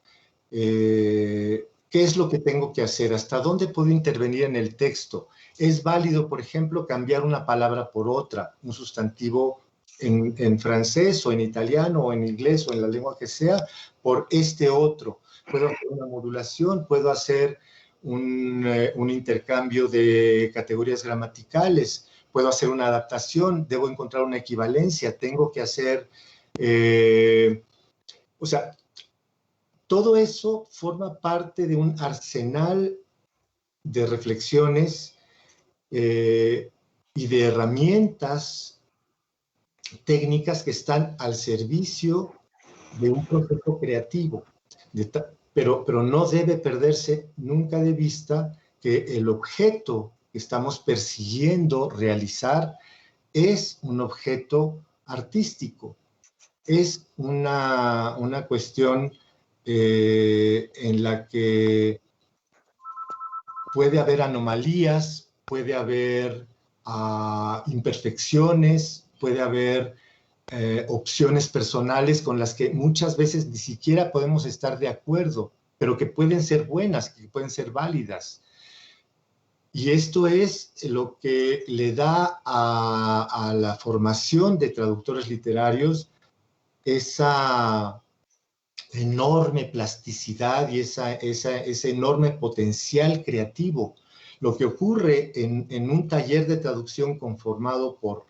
¿Qué es lo que tengo que hacer? ¿Hasta dónde puedo intervenir en el texto? ¿Es válido, por ejemplo, cambiar una palabra por otra, un sustantivo en francés o en italiano o en inglés o en la lengua que sea, por este otro? ¿Puedo hacer una modulación? ¿Puedo hacer un intercambio de categorías gramaticales? ¿Puedo hacer una adaptación? ¿Debo encontrar una equivalencia? ¿Tengo que hacer...? O sea, todo eso forma parte de un arsenal de reflexiones y de herramientas técnicas que están al servicio de un proceso creativo. Pero no debe perderse nunca de vista que el objeto que estamos persiguiendo realizar es un objeto artístico. Es una cuestión en la que puede haber anomalías, puede haber imperfecciones, puede haber opciones personales con las que muchas veces ni siquiera podemos estar de acuerdo, pero que pueden ser buenas, que pueden ser válidas. Y esto es lo que le da a la formación de traductores literarios esa enorme plasticidad y ese enorme potencial creativo. Lo que ocurre en un taller de traducción conformado por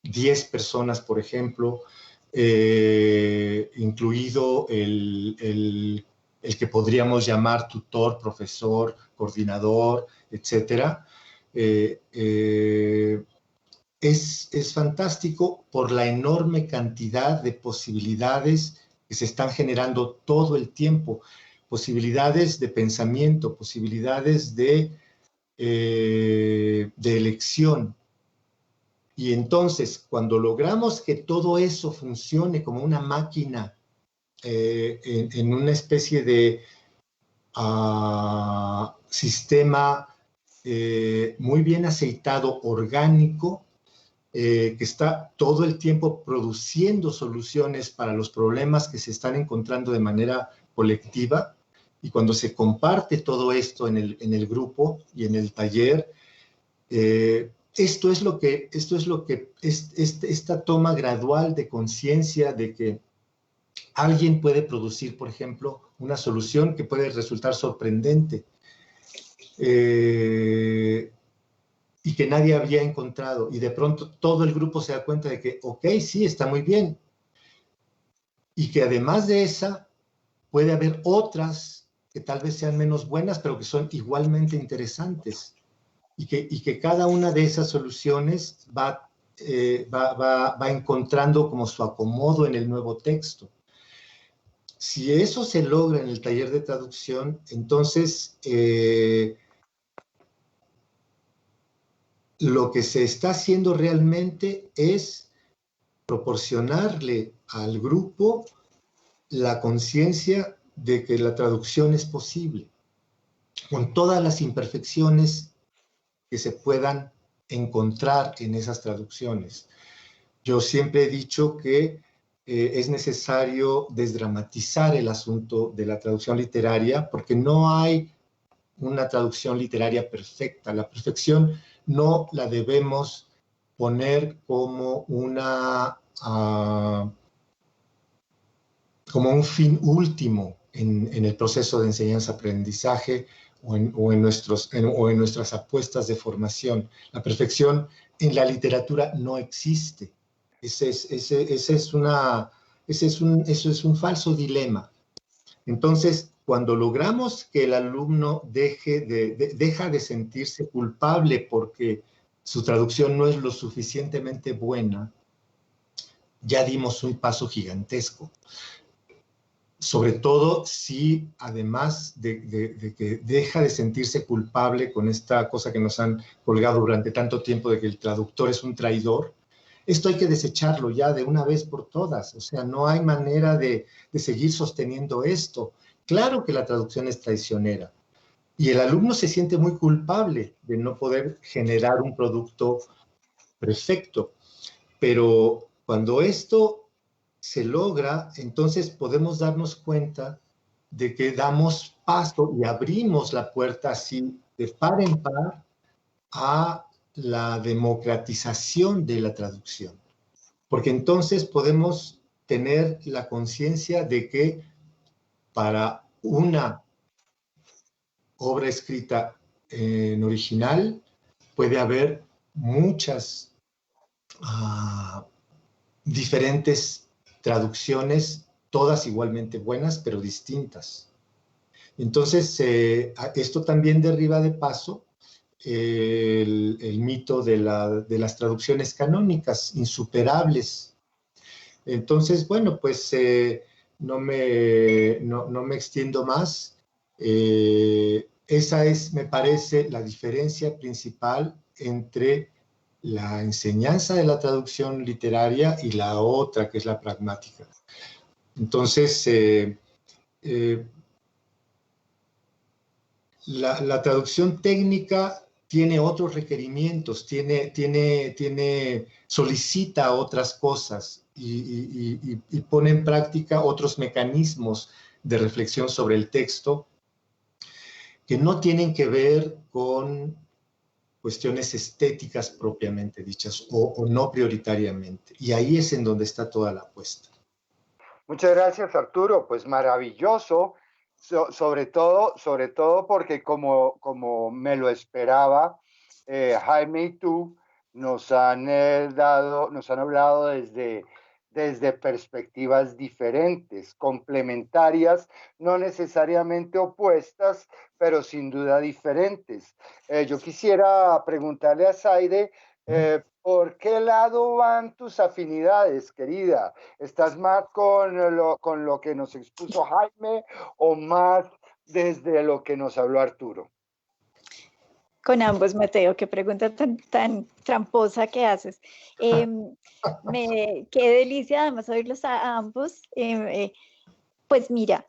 10 personas, por ejemplo, incluido el que podríamos llamar tutor, profesor, coordinador, etcétera, es fantástico por la enorme cantidad de posibilidades que se están generando todo el tiempo, posibilidades de pensamiento, posibilidades de elección. Y entonces, cuando logramos que todo eso funcione como una máquina en una especie de sistema muy bien aceitado, orgánico, que está todo el tiempo produciendo soluciones para los problemas que se están encontrando de manera colectiva, y cuando se comparte todo esto en el grupo y en el taller, esta toma gradual de conciencia de que alguien puede producir, por ejemplo, una solución que puede resultar sorprendente y que nadie había encontrado. Y de pronto todo el grupo se da cuenta de que, ok, sí, está muy bien. Y que además de esa, puede haber otras que tal vez sean menos buenas, pero que son igualmente interesantes. Y que cada una de esas soluciones va encontrando como su acomodo en el nuevo texto. Si eso se logra en el taller de traducción, entonces lo que se está haciendo realmente es proporcionarle al grupo la conciencia de que la traducción es posible, con todas las imperfecciones que se puedan encontrar en esas traducciones. Yo siempre he dicho que es necesario desdramatizar el asunto de la traducción literaria, porque no hay una traducción literaria perfecta. La perfección no la debemos poner como como un fin último en el proceso de enseñanza-aprendizaje o en nuestras apuestas de formación. La perfección en la literatura no existe. Eso es un falso dilema. Entonces, cuando logramos que el alumno deja de sentirse culpable porque su traducción no es lo suficientemente buena, ya dimos un paso gigantesco. Sobre todo si además de que deja de sentirse culpable con esta cosa que nos han colgado durante tanto tiempo de que el traductor es un traidor, esto hay que desecharlo ya de una vez por todas. O sea, no hay manera de seguir sosteniendo esto. Claro que la traducción es traicionera y el alumno se siente muy culpable de no poder generar un producto perfecto, pero cuando esto se logra, entonces podemos darnos cuenta de que damos paso y abrimos la puerta así de par en par a la democratización de la traducción. Porque entonces podemos tener la conciencia de que para una obra escrita en original puede haber muchas diferentes traducciones, todas igualmente buenas, pero distintas. Entonces, esto también derriba de paso el mito de las traducciones canónicas, insuperables. Entonces, bueno, pues no me extiendo más. Esa es, me parece, la diferencia principal entre la enseñanza de la traducción literaria y la otra, que es la pragmática. Entonces, la traducción técnica tiene otros requerimientos, solicita otras cosas y pone en práctica otros mecanismos de reflexión sobre el texto que no tienen que ver con cuestiones estéticas propiamente dichas o no prioritariamente. Y ahí es en donde está toda la apuesta. Muchas gracias, Arturo. Pues maravilloso, sobre todo porque como me lo esperaba, Jaime y tú nos han hablado desde perspectivas diferentes, complementarias, no necesariamente opuestas, pero sin duda diferentes. Yo quisiera preguntarle a Zaide, ¿por qué lado van tus afinidades, querida? ¿Estás más con lo que nos expuso Jaime o más desde lo que nos habló Arturo? Con ambos, Mateo, qué pregunta tan tramposa que haces. Qué delicia además oírlos a ambos. Pues mira,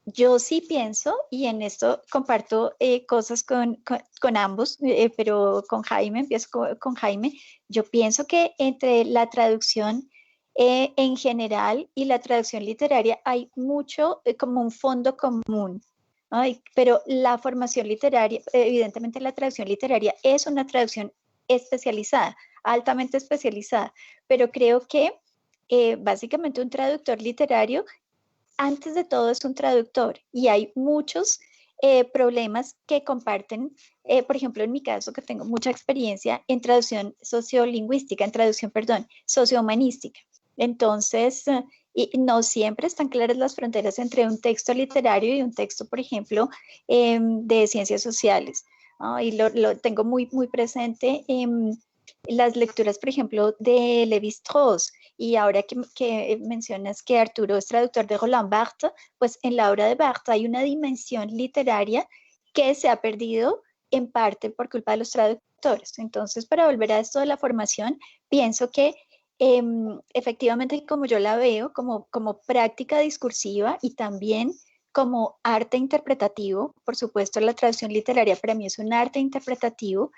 yo sí pienso, y en esto comparto cosas con ambos, pero con Jaime, empiezo con Jaime. Yo pienso que entre la traducción en general y la traducción literaria hay mucho como un fondo común. Ay, pero la formación literaria, evidentemente la traducción literaria es una traducción especializada, altamente especializada, pero creo que básicamente un traductor literario, antes de todo es un traductor, y hay muchos problemas que comparten, por ejemplo, en mi caso, que tengo mucha experiencia en traducción sociolingüística, en traducción, perdón, sociohumanística. Entonces, y no siempre están claras las fronteras entre un texto literario y un texto, por ejemplo, de ciencias sociales, ¿no? Y lo tengo muy, muy presente en las lecturas, por ejemplo, de Lévi-Strauss. Y ahora que mencionas que Arturo es traductor de Roland Barthes, pues en la obra de Barthes hay una dimensión literaria que se ha perdido en parte por culpa de los traductores. Entonces, para volver a esto de la formación, pienso que efectivamente, como yo la veo, como práctica discursiva y también como arte interpretativo, por supuesto la traducción literaria para mí es un arte interpretativo,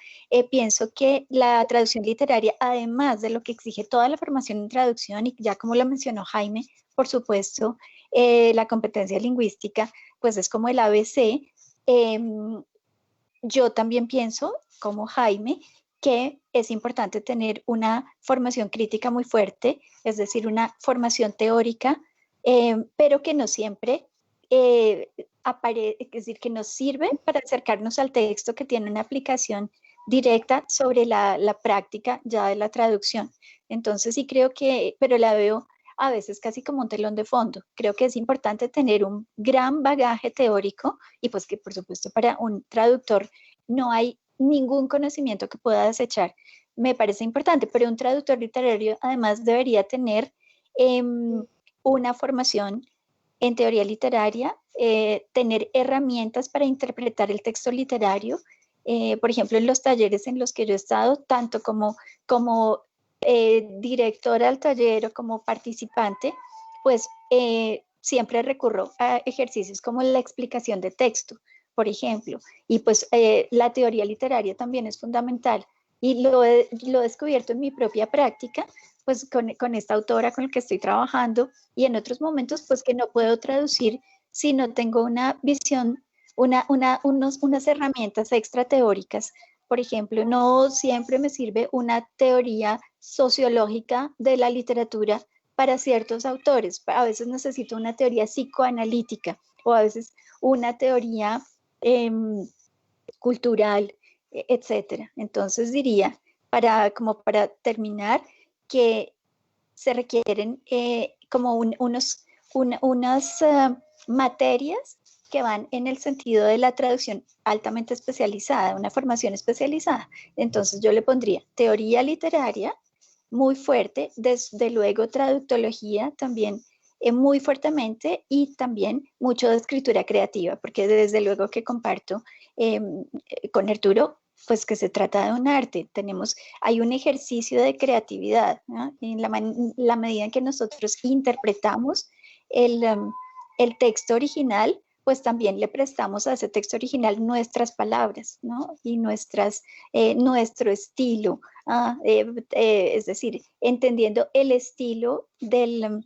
pienso que la traducción literaria, además de lo que exige toda la formación en traducción, y ya como lo mencionó Jaime, por supuesto, la competencia lingüística, pues es como el ABC. Yo también pienso, como Jaime, que es importante tener una formación crítica muy fuerte, es decir, una formación teórica, pero que no siempre es decir, que nos sirve para acercarnos al texto, que tiene una aplicación directa sobre la práctica ya de la traducción. Entonces sí creo que, pero la veo a veces casi como un telón de fondo. Creo que es importante tener un gran bagaje teórico y pues que por supuesto para un traductor no hay ningún conocimiento que pueda desechar. Me parece importante, pero un traductor literario además debería tener una formación en teoría literaria, tener herramientas para interpretar el texto literario. Por ejemplo, en los talleres en los que yo he estado, tanto como directora del taller o como participante, pues siempre recurro a ejercicios como la explicación de texto, por ejemplo, y pues la teoría literaria también es fundamental. Y lo he descubierto en mi propia práctica, pues con esta autora con la que estoy trabajando, y en otros momentos pues que no puedo traducir si no tengo una visión, unas herramientas extra teóricas. Por ejemplo, no siempre me sirve una teoría sociológica de la literatura para ciertos autores. A veces necesito una teoría psicoanalítica o a veces una teoría cultural, etcétera. Entonces diría, como para terminar, que se requieren como unas materias que van en el sentido de la traducción altamente especializada, una formación especializada. Entonces yo le pondría teoría literaria muy fuerte, desde luego traductología también muy fuertemente, y también mucho de escritura creativa, porque desde luego que comparto con Arturo, pues que se trata de un arte. Hay un ejercicio de creatividad, ¿no? En la medida en que nosotros interpretamos el texto original, pues también le prestamos a ese texto original nuestras palabras, ¿no? Y nuestro estilo, es decir, entendiendo el estilo del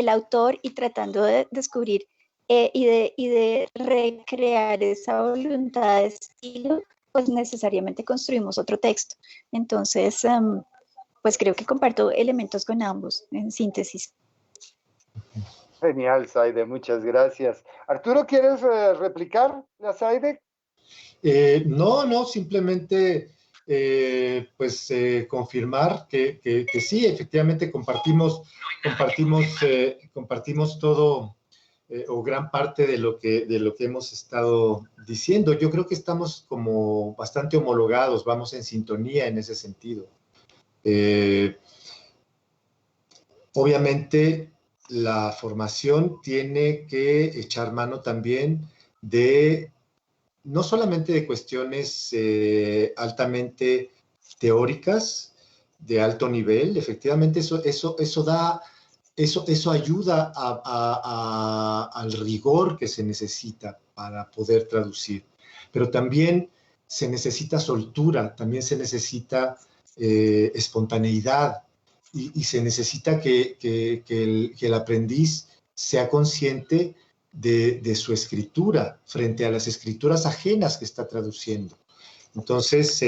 autor y tratando de descubrir y de recrear esa voluntad de estilo, pues necesariamente construimos otro texto. Entonces, pues creo que comparto elementos con ambos, en síntesis. Genial, Saide, muchas gracias. Arturo, ¿quieres replicar a Saide? No, simplemente confirmar que sí, efectivamente compartimos todo o gran parte de lo que hemos estado diciendo. Yo creo que estamos como bastante homologados, vamos en sintonía en ese sentido. Obviamente, la formación tiene que echar mano también de no solamente de cuestiones altamente teóricas, de alto nivel, efectivamente eso ayuda al rigor que se necesita para poder traducir. Pero también se necesita soltura, también se necesita espontaneidad, y se necesita que el aprendiz sea consciente de su escritura frente a las escrituras ajenas que está traduciendo. Entonces,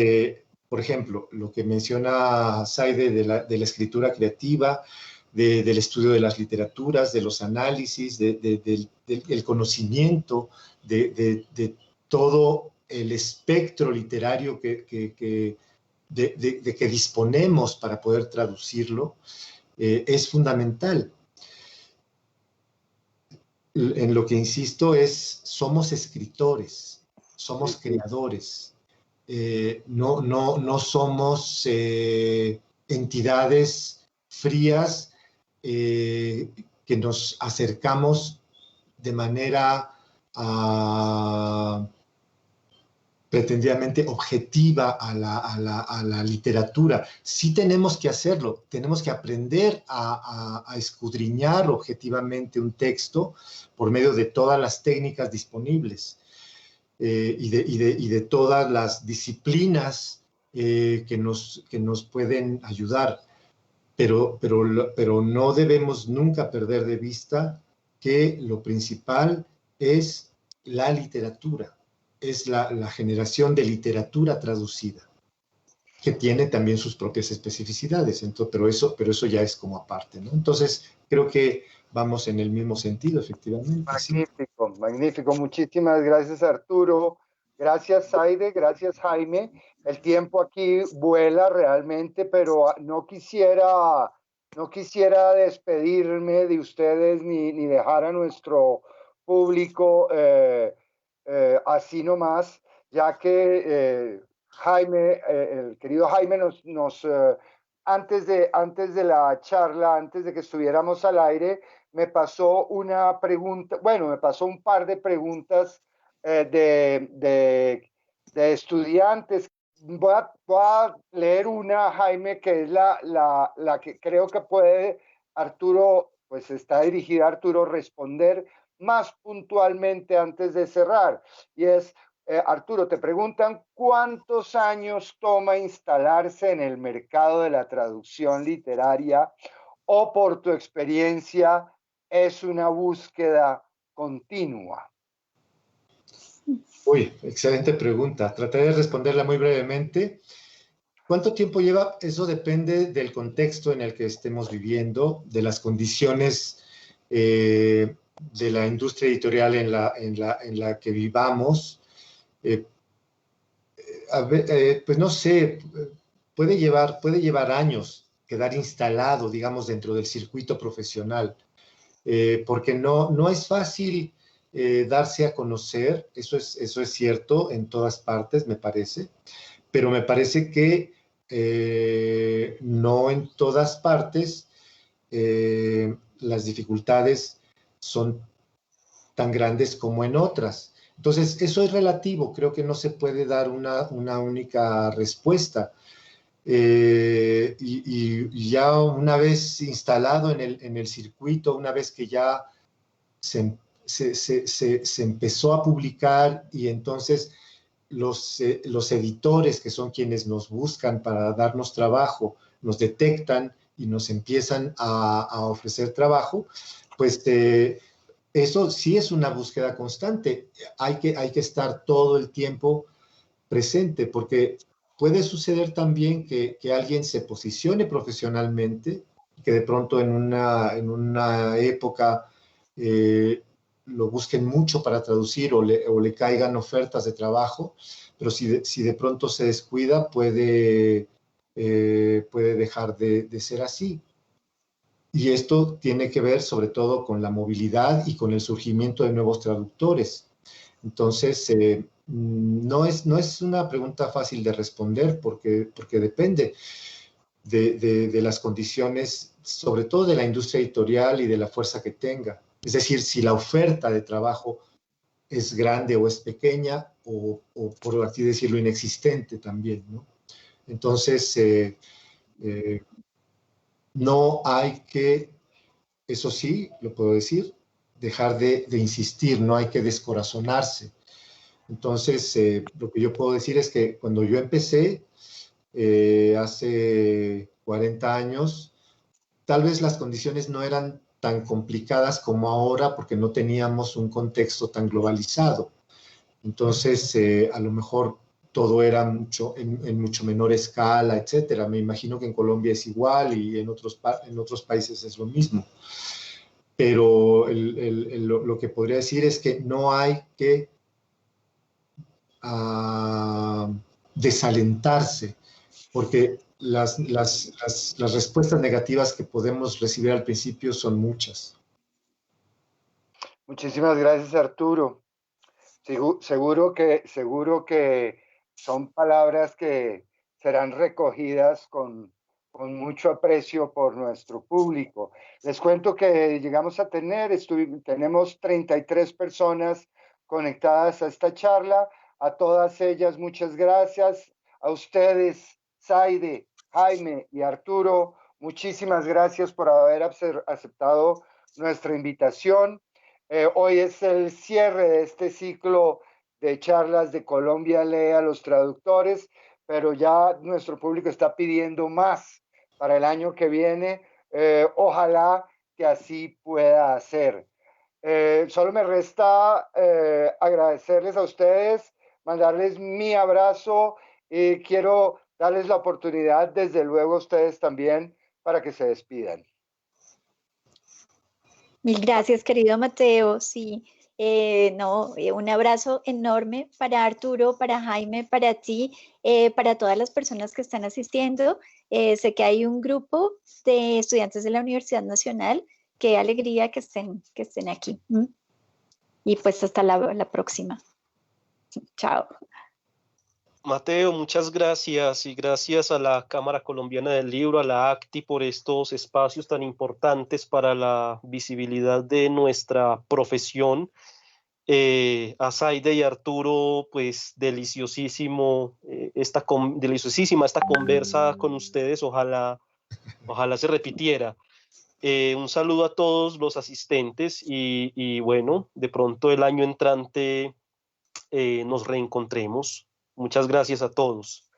por ejemplo, lo que menciona Saide de la escritura creativa, del estudio de las literaturas, de los análisis, del conocimiento, de todo el espectro literario de que disponemos para poder traducirlo, es fundamental. En lo que insisto somos escritores, somos creadores, no somos entidades frías que nos acercamos de manera pretendidamente objetiva a la literatura. Sí tenemos que hacerlo, tenemos que aprender a escudriñar objetivamente un texto por medio de todas las técnicas disponibles y de todas las disciplinas que nos pueden ayudar. Pero no debemos nunca perder de vista que lo principal es la literatura, es la generación de literatura traducida, que tiene también sus propias especificidades, pero eso ya es como aparte, ¿no? Entonces, creo que vamos en el mismo sentido, efectivamente. Magnífico, sí. Magnífico. Muchísimas gracias, Arturo. Gracias, Zaide. Gracias, Jaime. El tiempo aquí vuela realmente, pero no quisiera despedirme de ustedes ni dejar a nuestro público así nomás, ya que Jaime, el querido Jaime antes de la charla, antes de que estuviéramos al aire, me pasó una pregunta, bueno, me pasó un par de preguntas de estudiantes. Voy a leer una, Jaime, que es la que creo que puede Arturo, pues está dirigida a Arturo, responder más puntualmente antes de cerrar. Y es, Arturo, te preguntan cuántos años toma instalarse en el mercado de la traducción literaria, o por tu experiencia es una búsqueda continua. Uy, excelente pregunta. Trataré de responderla muy brevemente. ¿Cuánto tiempo lleva? Eso depende del contexto en el que estemos viviendo, de las condiciones de la industria editorial en la que vivamos. Pues no sé, puede llevar años quedar instalado, digamos, dentro del circuito profesional, porque no es fácil darse a conocer, eso es cierto en todas partes, me parece, pero me parece que no en todas partes las dificultades son tan grandes como en otras. Entonces, eso es relativo, creo que no se puede dar una única respuesta. Y ya una vez instalado en el circuito, una vez que ya se empezó a publicar y entonces los editores, que son quienes nos buscan para darnos trabajo, nos detectan y nos empiezan a ofrecer trabajo, pues eso sí es una búsqueda constante. Hay que estar todo el tiempo presente, porque puede suceder también que alguien se posicione profesionalmente, que de pronto en una época lo busquen mucho para traducir o le caigan ofertas de trabajo, pero si de pronto se descuida puede dejar de ser así. Y esto tiene que ver sobre todo con la movilidad y con el surgimiento de nuevos traductores. Entonces, no es una pregunta fácil de responder porque depende de las condiciones, sobre todo de la industria editorial y de la fuerza que tenga. Es decir, si la oferta de trabajo es grande o es pequeña o por así decirlo, inexistente también, ¿no? Entonces, no hay que, eso sí, lo puedo decir, dejar de insistir, no hay que descorazonarse. Entonces, lo que yo puedo decir es que cuando yo empecé, hace 40 años, tal vez las condiciones no eran tan complicadas como ahora porque no teníamos un contexto tan globalizado. Entonces, a lo mejor todo era en mucho menor escala, etcétera. Me imagino que en Colombia es igual y en otros países es lo mismo. Pero lo que podría decir es que no hay que desalentarse, porque las respuestas negativas que podemos recibir al principio son muchas. Muchísimas gracias, Arturo. Seguro que son palabras que serán recogidas con mucho aprecio por nuestro público. Les cuento que llegamos a tenemos 33 personas conectadas a esta charla. A todas ellas, muchas gracias. A ustedes, Zaide, Jaime y Arturo, muchísimas gracias por haber aceptado nuestra invitación. Hoy es el cierre de este ciclo de charlas de Colombia Lee a los traductores, pero ya nuestro público está pidiendo más para el año que viene. Ojalá que así pueda ser. Solo me resta agradecerles a ustedes, mandarles mi abrazo y quiero darles la oportunidad, desde luego a ustedes también, para que se despidan. Mil gracias, querido Mateo. Sí, un abrazo enorme para Arturo, para Jaime, para ti, para todas las personas que están asistiendo. Sé que hay un grupo de estudiantes de la Universidad Nacional. Qué alegría que estén aquí. Y pues hasta la próxima. Chao. Mateo, muchas gracias y gracias a la Cámara Colombiana del Libro, a la ACTI, por estos espacios tan importantes para la visibilidad de nuestra profesión. A Zaide y Arturo, pues deliciosísima esta conversa con ustedes, ojalá se repitiera. Un saludo a todos los asistentes y bueno, de pronto el año entrante nos reencontremos. Muchas gracias a todos.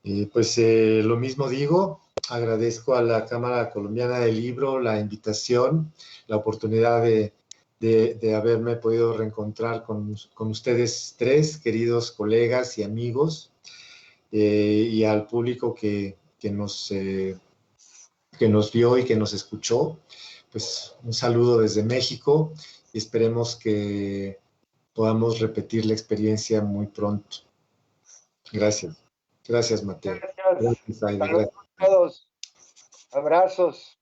Lo mismo digo, agradezco a la Cámara Colombiana del Libro la invitación, la oportunidad de haberme podido reencontrar con ustedes tres, queridos colegas y amigos, y al público que nos vio y que nos escuchó. Pues un saludo desde México y esperemos que podamos repetir la experiencia muy pronto. Gracias. Gracias, Mateo. Gracias. Saludos a todos. Abrazos.